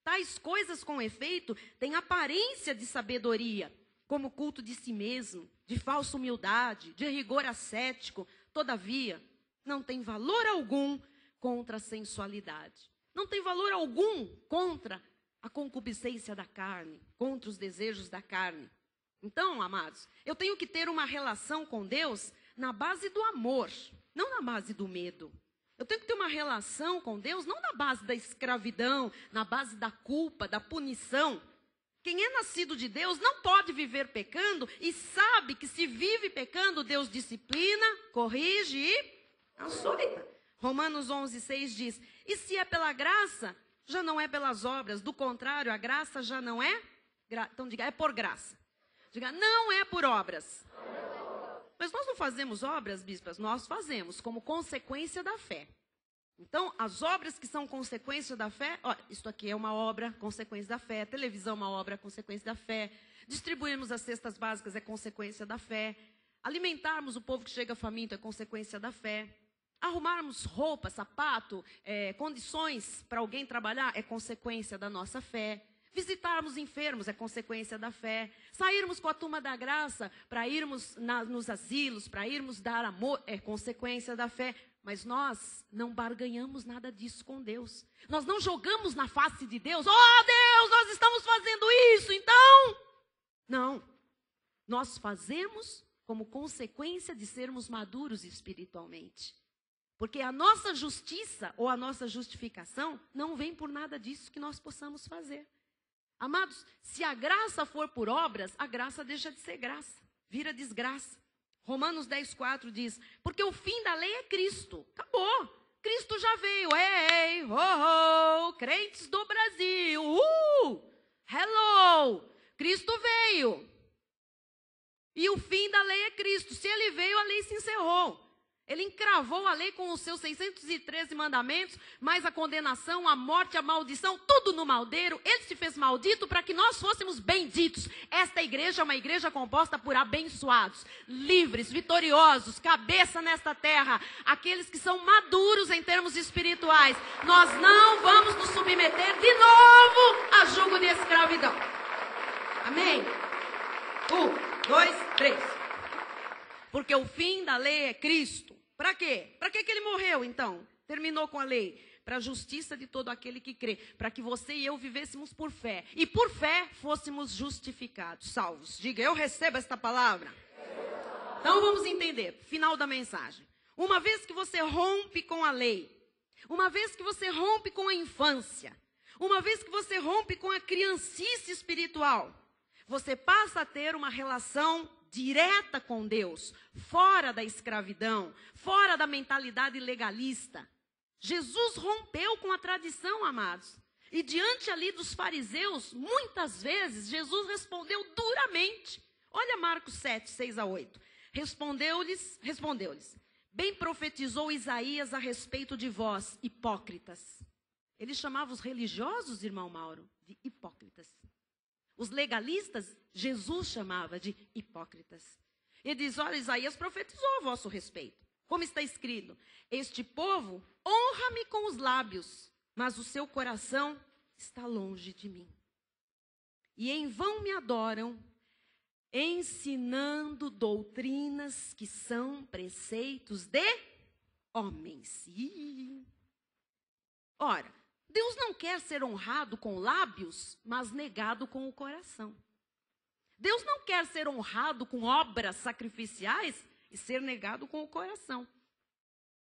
Tais coisas, com efeito, têm aparência de sabedoria, como culto de si mesmo, de falsa humildade, de rigor ascético. Todavia, não tem valor algum contra a sensualidade. Não tem valor algum contra a concupiscência da carne, contra os desejos da carne. Então, amados, eu tenho que ter uma relação com Deus na base do amor, não na base do medo. Eu tenho que ter uma relação com Deus não na base da escravidão, na base da culpa, da punição. Quem é nascido de Deus não pode viver pecando e sabe que se vive pecando, Deus disciplina, corrige e açoita. Romanos 11, 6 diz: e se é pela graça, já não é pelas obras. Do contrário, a graça já não é... Então diga, é por graça. Diga, não é por obras. Mas nós não fazemos obras, bispas, nós fazemos como consequência da fé. Então, as obras que são consequência da fé, ó, isto aqui é uma obra, consequência da fé. Televisão é uma obra, consequência da fé. Distribuirmos as cestas básicas é consequência da fé. Alimentarmos o povo que chega faminto é consequência da fé. Arrumarmos roupa, sapato, condições para alguém trabalhar é consequência da nossa fé. Visitarmos enfermos é consequência da fé. Sairmos com a turma da graça para irmos nos asilos, para irmos dar amor, é consequência da fé. Mas nós não barganhamos nada disso com Deus. Nós não jogamos na face de Deus. Oh Deus, nós estamos fazendo isso, então... Não. Nós fazemos como consequência de sermos maduros espiritualmente. Porque a nossa justiça ou a nossa justificação não vem por nada disso que nós possamos fazer. Amados, se a graça for por obras, a graça deixa de ser graça, vira desgraça. Romanos 10, 4 diz: porque o fim da lei é Cristo. Acabou. Cristo já veio. Ei, ho, ho, crentes do Brasil. Hello. Cristo veio. E o fim da lei é Cristo. Se ele veio, a lei se encerrou. Ele encravou a lei com os seus 613 mandamentos, mais a condenação, a morte, a maldição, tudo no maldeiro. Ele se fez maldito para que nós fôssemos benditos. Esta igreja é uma igreja composta por abençoados, livres, vitoriosos, cabeça nesta terra. Aqueles que são maduros em termos espirituais. Nós não vamos nos submeter de novo a jugo de escravidão. Amém? 1, 2, 3. Porque o fim da lei é Cristo. Para quê? Para que ele morreu, então? Terminou com a lei. Para a justiça de todo aquele que crê. Para que você e eu vivêssemos por fé. E por fé fôssemos justificados, salvos. Diga, eu recebo esta palavra. Então vamos entender. Final da mensagem. Uma vez que você rompe com a lei. Uma vez que você rompe com a infância. Uma vez que você rompe com a criancice espiritual. Você passa a ter uma relação direta com Deus, fora da escravidão, fora da mentalidade legalista. Jesus rompeu com a tradição, amados. E diante ali dos fariseus, muitas vezes, Jesus respondeu duramente. Olha Marcos 7, 6 a 8. Respondeu-lhes, bem profetizou Isaías a respeito de vós, hipócritas. Ele chamava os religiosos, irmão Mauro, de hipócritas. Os legalistas, Jesus chamava de hipócritas. Ele diz, olha, Isaías profetizou a vosso respeito. Como está escrito, este povo honra-me com os lábios, mas o seu coração está longe de mim. E em vão me adoram, ensinando doutrinas que são preceitos de homens. Ora, Deus não quer ser honrado com lábios, mas negado com o coração. Deus não quer ser honrado com obras sacrificiais e ser negado com o coração.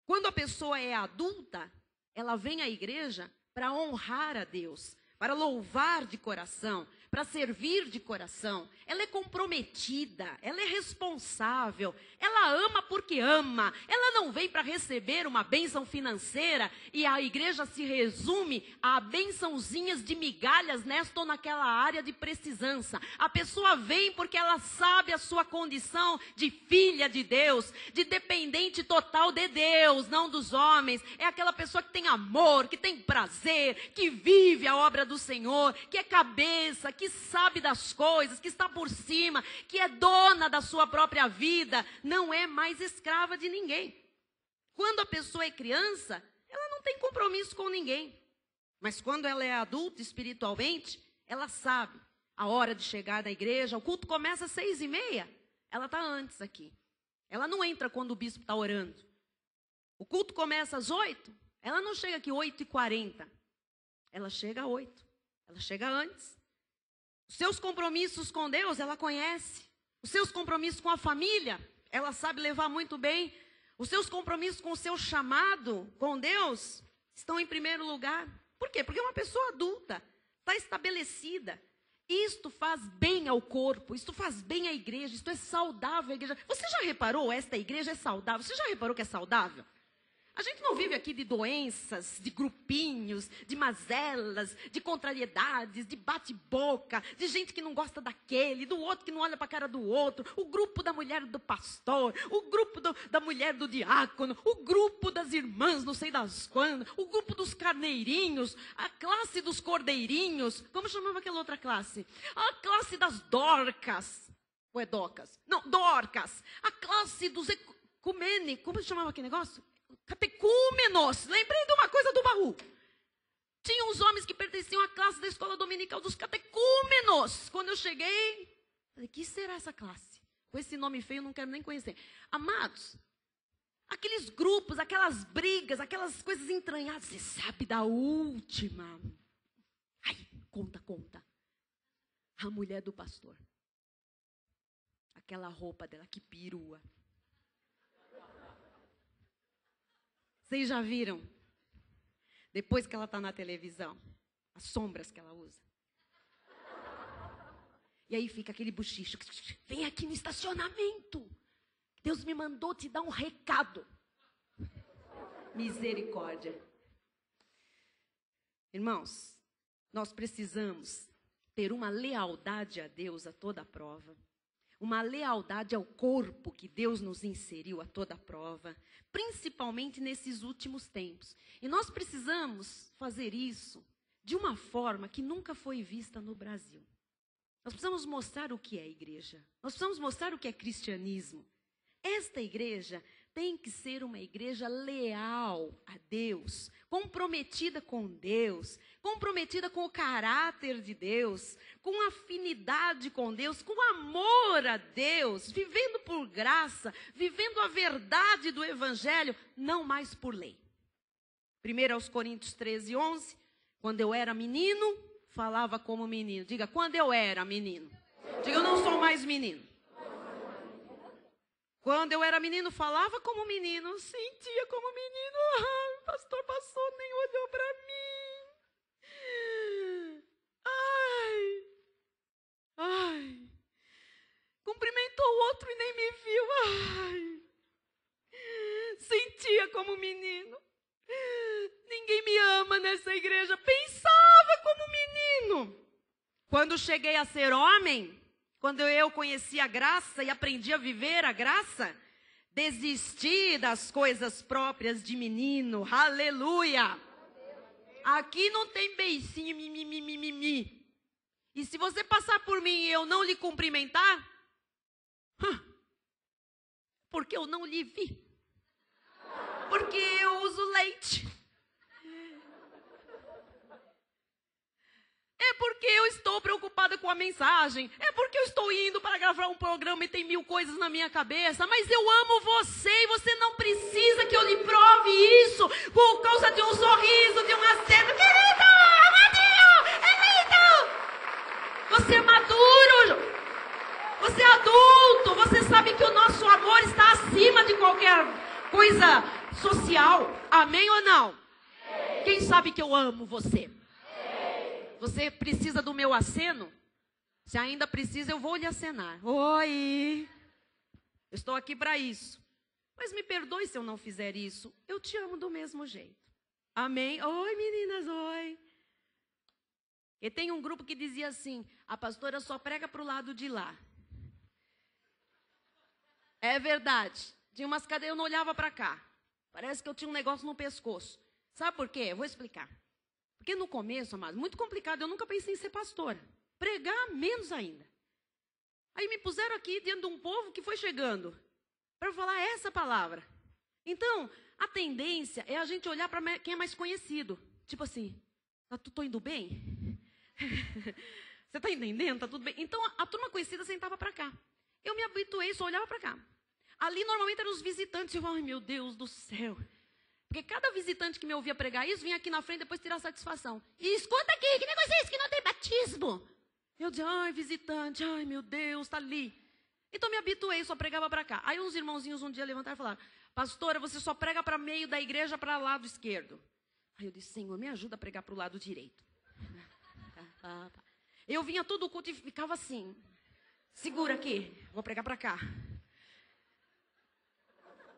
Quando a pessoa é adulta, ela vem à igreja para honrar a Deus, para louvar de coração, para servir de coração. Ela é comprometida, ela é responsável, ela ama porque ama. Ela não vem para receber uma bênção financeira e a igreja se resume a bênçãozinhas de migalhas nesta ou naquela área de precisância. A pessoa vem porque ela sabe a sua condição de filha de Deus, de dependente total de Deus, não dos homens. É aquela pessoa que tem amor, que tem prazer, que vive a obra do Senhor, que é cabeça, que sabe das coisas, que está por cima, que é dona da sua própria vida, não é mais escrava de ninguém. Quando a pessoa é criança, ela não tem compromisso com ninguém. Mas quando ela é adulta espiritualmente, ela sabe a hora de chegar na igreja. O culto começa às 6h30, ela está antes aqui. Ela não entra quando o bispo está orando. O culto começa às 8, ela não chega aqui 8h40. Ela chega às 8, ela chega antes. Os seus compromissos com Deus, ela conhece. Os seus compromissos com a família, ela sabe levar muito bem. Os seus compromissos com o seu chamado com Deus estão em primeiro lugar. Por quê? Porque é uma pessoa adulta, está estabelecida. Isto faz bem ao corpo, isto faz bem à igreja, isto é saudável à igreja. Você já reparou, esta igreja é saudável? Você já reparou que é saudável? A gente não vive aqui de doenças, de grupinhos, de mazelas, de contrariedades, de bate-boca, de gente que não gosta daquele, do outro que não olha para a cara do outro, o grupo da mulher do pastor, o grupo da mulher do diácono, o grupo das irmãs, não sei das quando, o grupo dos carneirinhos, a classe dos cordeirinhos, como chamava aquela outra classe? A classe das dorcas, ou é docas? Não, dorcas, a classe dos ecumênicos, como chamava aquele negócio? Catecúmenos, lembrei de uma coisa do baú. Tinha uns homens que pertenciam à classe da escola dominical dos catecúmenos. Quando eu cheguei, falei, que será essa classe? Com esse nome feio eu não quero nem conhecer. Amados, aqueles grupos, aquelas brigas, aquelas coisas entranhadas, você sabe da última. Ai, conta. A mulher do pastor. Aquela roupa dela, que perua. Vocês já viram? Depois que ela está na televisão, as sombras que ela usa. E aí fica aquele bochicho. Vem aqui no estacionamento. Deus me mandou te dar um recado. Misericórdia. Irmãos, nós precisamos ter uma lealdade a Deus a toda prova. Uma lealdade ao corpo que Deus nos inseriu a toda prova, principalmente nesses últimos tempos. E nós precisamos fazer isso de uma forma que nunca foi vista no Brasil. Nós precisamos mostrar o que é igreja. Nós precisamos mostrar o que é cristianismo. Esta igreja tem que ser uma igreja leal a Deus, comprometida com Deus, comprometida com o caráter de Deus, com afinidade com Deus, com amor a Deus, vivendo por graça, vivendo a verdade do Evangelho, não mais por lei. 1 Coríntios 13:11, quando eu era menino, falava como menino. Diga, quando eu era menino. Diga, eu não sou mais menino. Quando eu era menino, falava como menino, sentia como menino. Ah, o pastor passou, nem olhou para mim. Ai. Cumprimentou o outro e nem me viu. Ai. Sentia como menino. Ninguém me ama nessa igreja. Pensava como menino. Quando cheguei a ser homem, quando eu conheci a graça e aprendi a viver a graça, desisti das coisas próprias de menino. Aleluia! Aqui não tem beicinho, mimimi. E se você passar por mim e eu não lhe cumprimentar, porque eu não lhe vi. Porque eu uso leite. É porque eu estou preocupada com a mensagem. É porque eu estou indo para gravar um programa e tem 1000 coisas na minha cabeça. Mas eu amo você e você não precisa que eu lhe prove isso por causa de um sorriso, de um aceno. Querido, amadinho, é lindo. Você é maduro. Você é adulto, você sabe que o nosso amor está acima de qualquer coisa social. Amém ou não? Quem sabe que eu amo você? Você precisa do meu aceno? Se ainda precisa, eu vou lhe acenar. Oi! Eu estou aqui para isso. Mas me perdoe se eu não fizer isso. Eu te amo do mesmo jeito. Amém? Oi, meninas, oi. E tem um grupo que dizia assim, a pastora só prega para o lado de lá. É verdade. Tinha umas cadeiras, eu não olhava para cá. Parece que eu tinha um negócio no pescoço. Sabe por quê? Eu vou explicar. Porque no começo, amado, muito complicado, eu nunca pensei em ser pastora. Pregar, menos ainda. Aí me puseram aqui diante de um povo que foi chegando para falar essa palavra. Então, a tendência é a gente olhar para quem é mais conhecido. Tipo assim, tô indo bem? Você está entendendo? Tá tudo bem? Então, a turma conhecida sentava para cá. Eu me habituei, só olhava para cá. Ali, normalmente, eram os visitantes. Eu, ai, meu Deus do céu. Porque cada visitante que me ouvia pregar isso, vinha aqui na frente depois tirar satisfação. E escuta aqui, que negócio é esse que não tem batismo? Eu dizia, ai, visitante, ai, meu Deus, está ali. Então, me habituei, só pregava para cá. Aí, uns irmãozinhos um dia levantaram e falaram, pastora, você só prega para meio da igreja, para o lado esquerdo. Aí eu disse, Senhor, me ajuda a pregar para o lado direito. Eu vinha todo o culto e ficava assim, segura aqui, vou pregar para cá.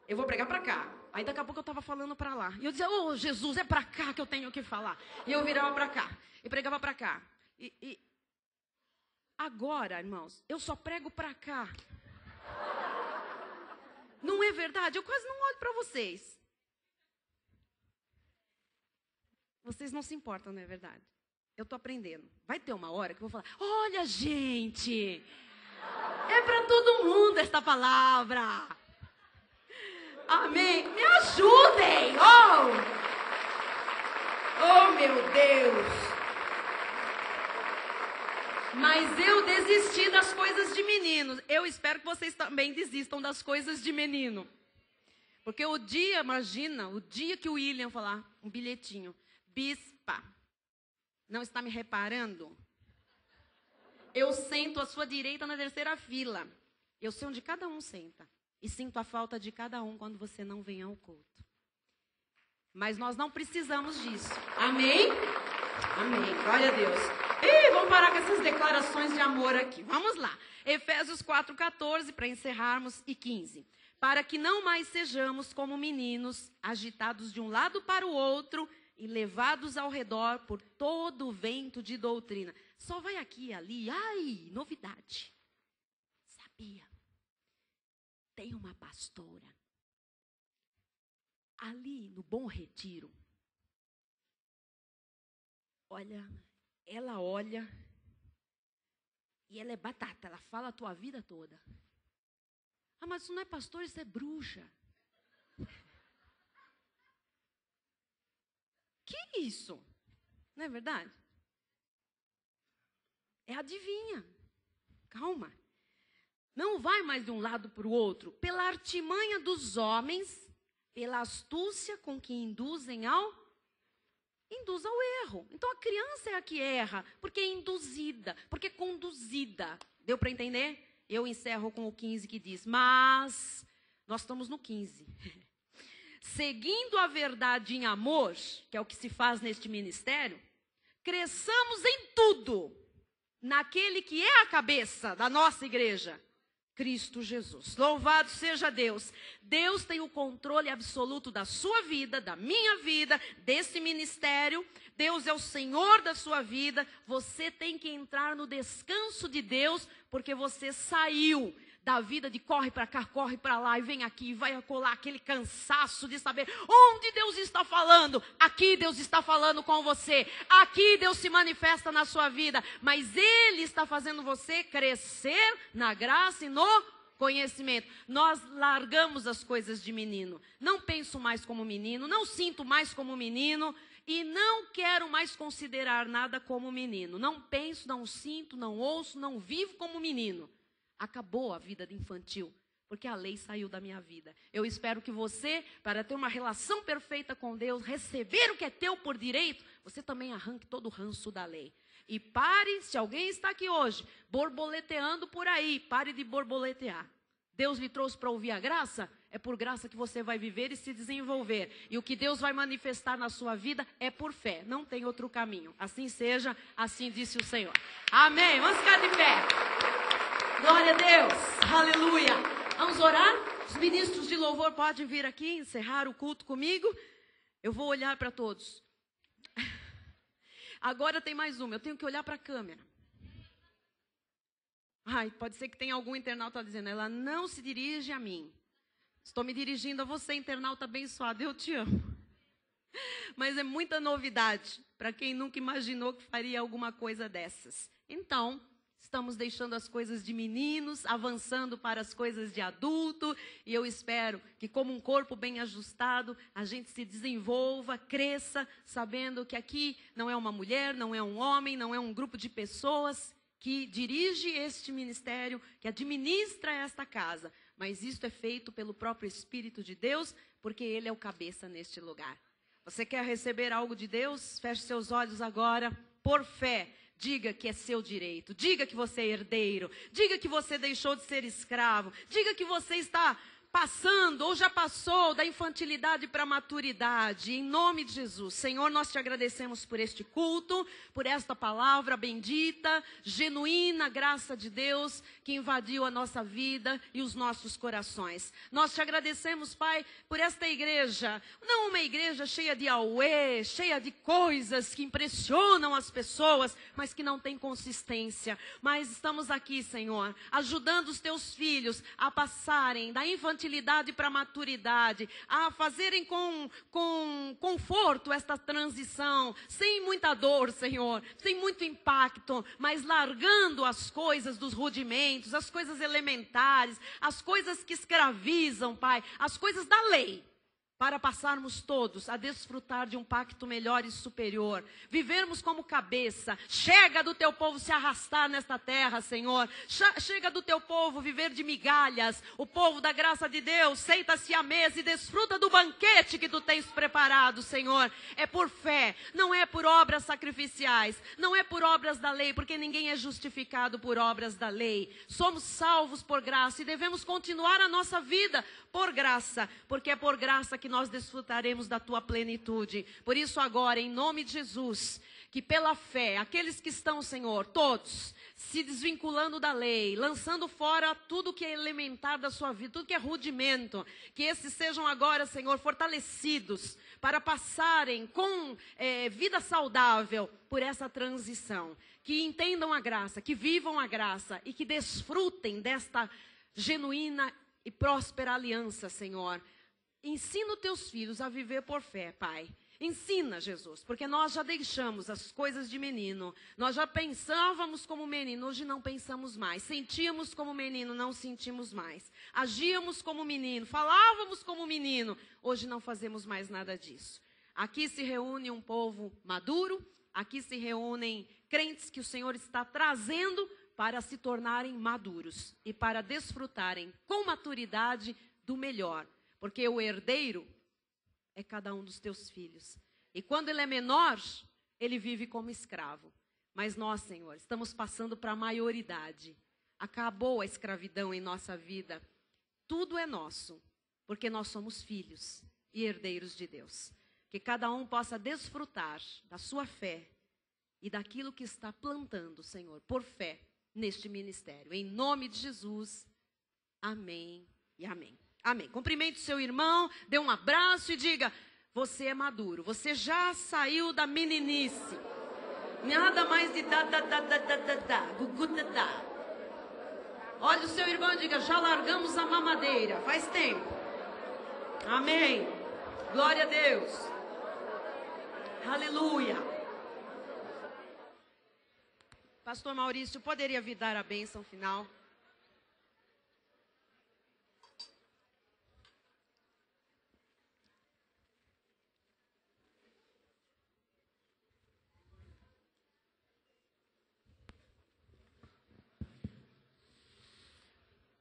Eu vou pregar para cá. Aí daqui a pouco eu estava falando para lá. E eu dizia, oh Jesus, é para cá que eu tenho que falar. E eu virava para cá. E pregava para cá. E agora, irmãos, eu só prego para cá. Não é verdade? Eu quase não olho para vocês. Vocês não se importam, não é verdade? Eu estou aprendendo. Vai ter uma hora que eu vou falar, olha gente, é para todo mundo esta palavra. Amém. Me ajudem. Oh, meu Deus. Mas eu desisti das coisas de menino. Eu espero que vocês também desistam das coisas de menino. Porque o dia, imagina, o dia que o William falar um bilhetinho. Bispa, não está me reparando? Eu sento à sua direita na terceira fila. Eu sei onde cada um senta. E sinto a falta de cada um quando você não vem ao culto. Mas nós não precisamos disso. Amém? Amém. Glória a Deus. E vamos parar com essas declarações de amor aqui. Vamos lá. Efésios 4:14, para encerrarmos, e 15. Para que não mais sejamos como meninos, agitados de um lado para o outro e levados ao redor por todo o vento de doutrina. Só vai aqui e ali. Ai, novidade. Sabia? Tem uma pastora ali no Bom Retiro. Olha, ela olha e ela é batata, ela fala a tua vida toda. Ah, mas isso não é pastor, isso é bruxa. Que isso? Não é verdade? É adivinha. Calma. Não vai mais de um lado para o outro. Pela artimanha dos homens, pela astúcia com que induz ao erro. Então a criança é a que erra, porque é induzida, porque é conduzida. Deu para entender? Eu encerro com o 15 que diz, mas nós estamos no 15. Seguindo a verdade em amor, que é o que se faz neste ministério, cresçamos em tudo, naquele que é a cabeça da nossa igreja, Cristo Jesus. Louvado seja Deus. Deus tem o controle absoluto da sua vida, da minha vida, desse ministério. Deus é o Senhor da sua vida. Você tem que entrar no descanso de Deus, porque você saiu da vida de corre para cá, corre para lá e vem aqui, vai acolá aquele cansaço de saber onde Deus está falando. Aqui Deus está falando com você. Aqui Deus se manifesta na sua vida. Mas Ele está fazendo você crescer na graça e no conhecimento. Nós largamos as coisas de menino. Não penso mais como menino, não sinto mais como menino. E não quero mais considerar nada como menino. Não penso, não sinto, não ouço, não vivo como menino. Acabou a vida de infantil, porque a lei saiu da minha vida. Eu espero que você, para ter uma relação perfeita com Deus, receber o que é teu por direito, você também arranque todo o ranço da lei. E pare, se alguém está aqui hoje, borboleteando por aí, pare de borboletear. Deus lhe trouxe para ouvir a graça? É por graça que você vai viver e se desenvolver. E o que Deus vai manifestar na sua vida é por fé. Não tem outro caminho. Assim seja, assim disse o Senhor. Amém. Vamos ficar de pé. Glória a Deus. Aleluia. Vamos orar? Os ministros de louvor podem vir aqui encerrar o culto comigo. Eu vou olhar para todos. Agora tem mais uma. Eu tenho que olhar para a câmera. Ai, pode ser que tenha algum internauta dizendo, ela não se dirige a mim. Estou me dirigindo a você, internauta abençoado, eu te amo. Mas é muita novidade para quem nunca imaginou que faria alguma coisa dessas. Então, estamos deixando as coisas de meninos, avançando para as coisas de adulto. E eu espero que, como um corpo bem ajustado, a gente se desenvolva, cresça, sabendo que aqui não é uma mulher, não é um homem, não é um grupo de pessoas que dirige este ministério, que administra esta casa. Mas isto é feito pelo próprio Espírito de Deus, porque Ele é o cabeça neste lugar. Você quer receber algo de Deus? Feche seus olhos agora, por fé. Diga que é seu direito. Diga que você é herdeiro. Diga que você deixou de ser escravo. Diga que você está passando ou já passou da infantilidade para a maturidade. Em nome de Jesus. Senhor, nós te agradecemos por este culto, por esta palavra bendita, genuína graça de Deus que invadiu a nossa vida e os nossos corações. Nós te agradecemos, Pai, por esta igreja. Não uma igreja cheia de auê, cheia de coisas que impressionam as pessoas, mas que não tem consistência. Mas estamos aqui, Senhor, ajudando os teus filhos a passarem da infantilidade para a maturidade, a fazerem com conforto esta transição, sem muita dor, Senhor, sem muito impacto, mas largando as coisas dos rudimentos, as coisas elementares, as coisas que escravizam, Pai, as coisas da lei, para passarmos todos a desfrutar de um pacto melhor e superior, vivermos como cabeça. Chega do teu povo se arrastar nesta terra, Senhor, chega do teu povo viver de migalhas. O povo da graça de Deus senta-se à mesa e desfruta do banquete que tu tens preparado, Senhor. É por fé, não é por obras sacrificiais, não é por obras da lei, porque ninguém é justificado por obras da lei. Somos salvos por graça e devemos continuar a nossa vida por graça, porque é por graça que nós desfrutaremos da tua plenitude. Por isso agora, em nome de Jesus, que pela fé, aqueles que estão, Senhor, todos se desvinculando da lei, lançando fora tudo que é elementar da sua vida, tudo que é rudimento, que esses sejam agora, Senhor, fortalecidos para passarem com vida saudável por essa transição, que entendam a graça, que vivam a graça e que desfrutem desta genuína e próspera aliança, Senhor. Ensina os teus filhos a viver por fé, Pai. Ensina, Jesus, porque nós já deixamos as coisas de menino. Nós já pensávamos como menino, hoje não pensamos mais. Sentíamos como menino, não sentimos mais. Agíamos como menino, falávamos como menino, hoje não fazemos mais nada disso. Aqui se reúne um povo maduro, aqui se reúnem crentes que o Senhor está trazendo para se tornarem maduros e para desfrutarem com maturidade do melhor. Porque o herdeiro é cada um dos teus filhos. E quando ele é menor, ele vive como escravo. Mas nós, Senhor, estamos passando para a maioridade. Acabou a escravidão em nossa vida. Tudo é nosso, porque nós somos filhos e herdeiros de Deus. Que cada um possa desfrutar da sua fé e daquilo que está plantando, Senhor, por fé, neste ministério. Em nome de Jesus, amém e amém. Amém. Cumprimente o seu irmão, dê um abraço e diga, você é maduro, você já saiu da meninice. Nada mais de gugu-da-da. Olha o seu irmão e diga, já largamos a mamadeira, faz tempo. Amém. Glória a Deus. Aleluia. Pastor Maurício, poderia vir dar a bênção final?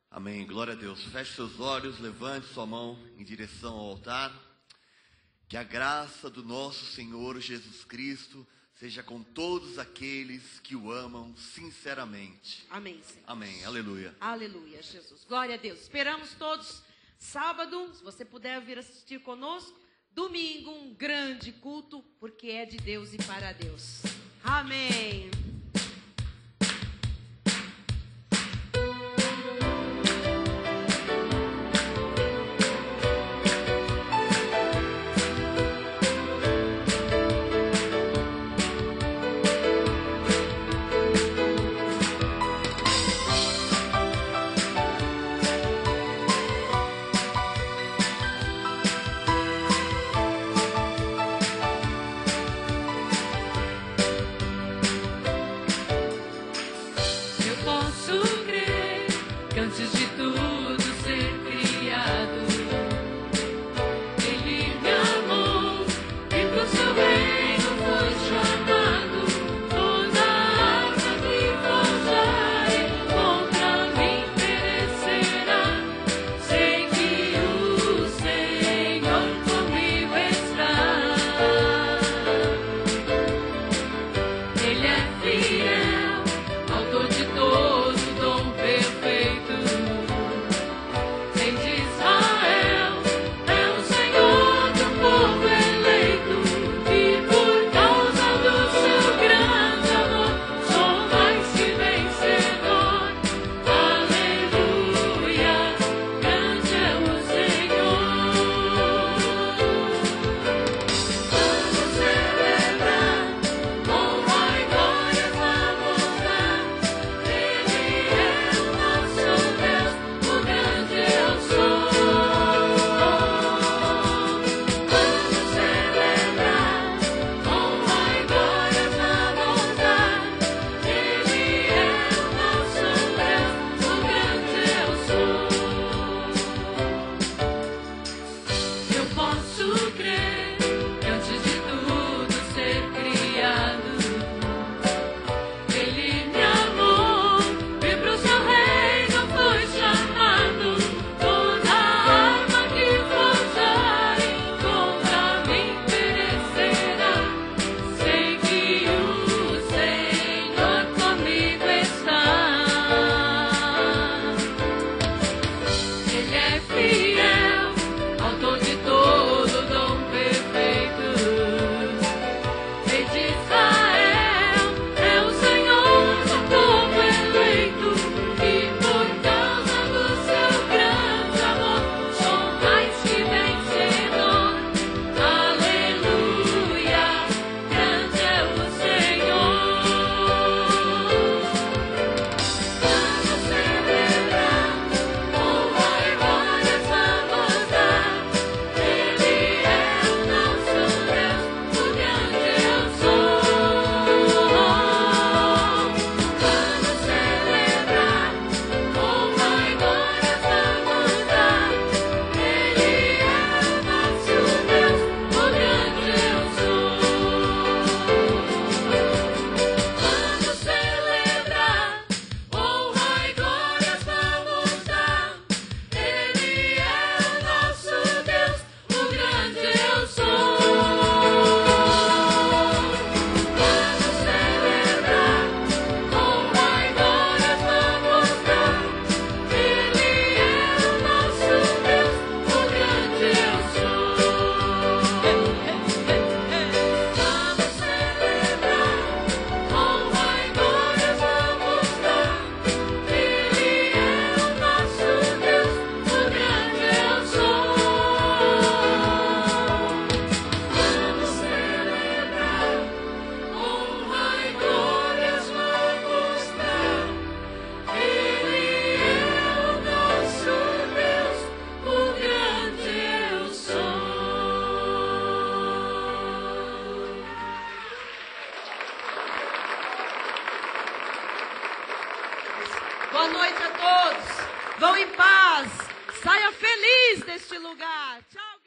Amém, glória a Deus. Feche seus olhos, levante sua mão em direção ao altar. Que a graça do nosso Senhor Jesus Cristo seja com todos aqueles que o amam sinceramente. Amém, Senhor. Amém. Aleluia. Aleluia, Jesus. Glória a Deus. Esperamos todos sábado, se você puder vir assistir conosco. Domingo, um grande culto, porque é de Deus e para Deus. Amém. Boa noite a todos. Vão em paz. Saia feliz deste lugar. Tchau.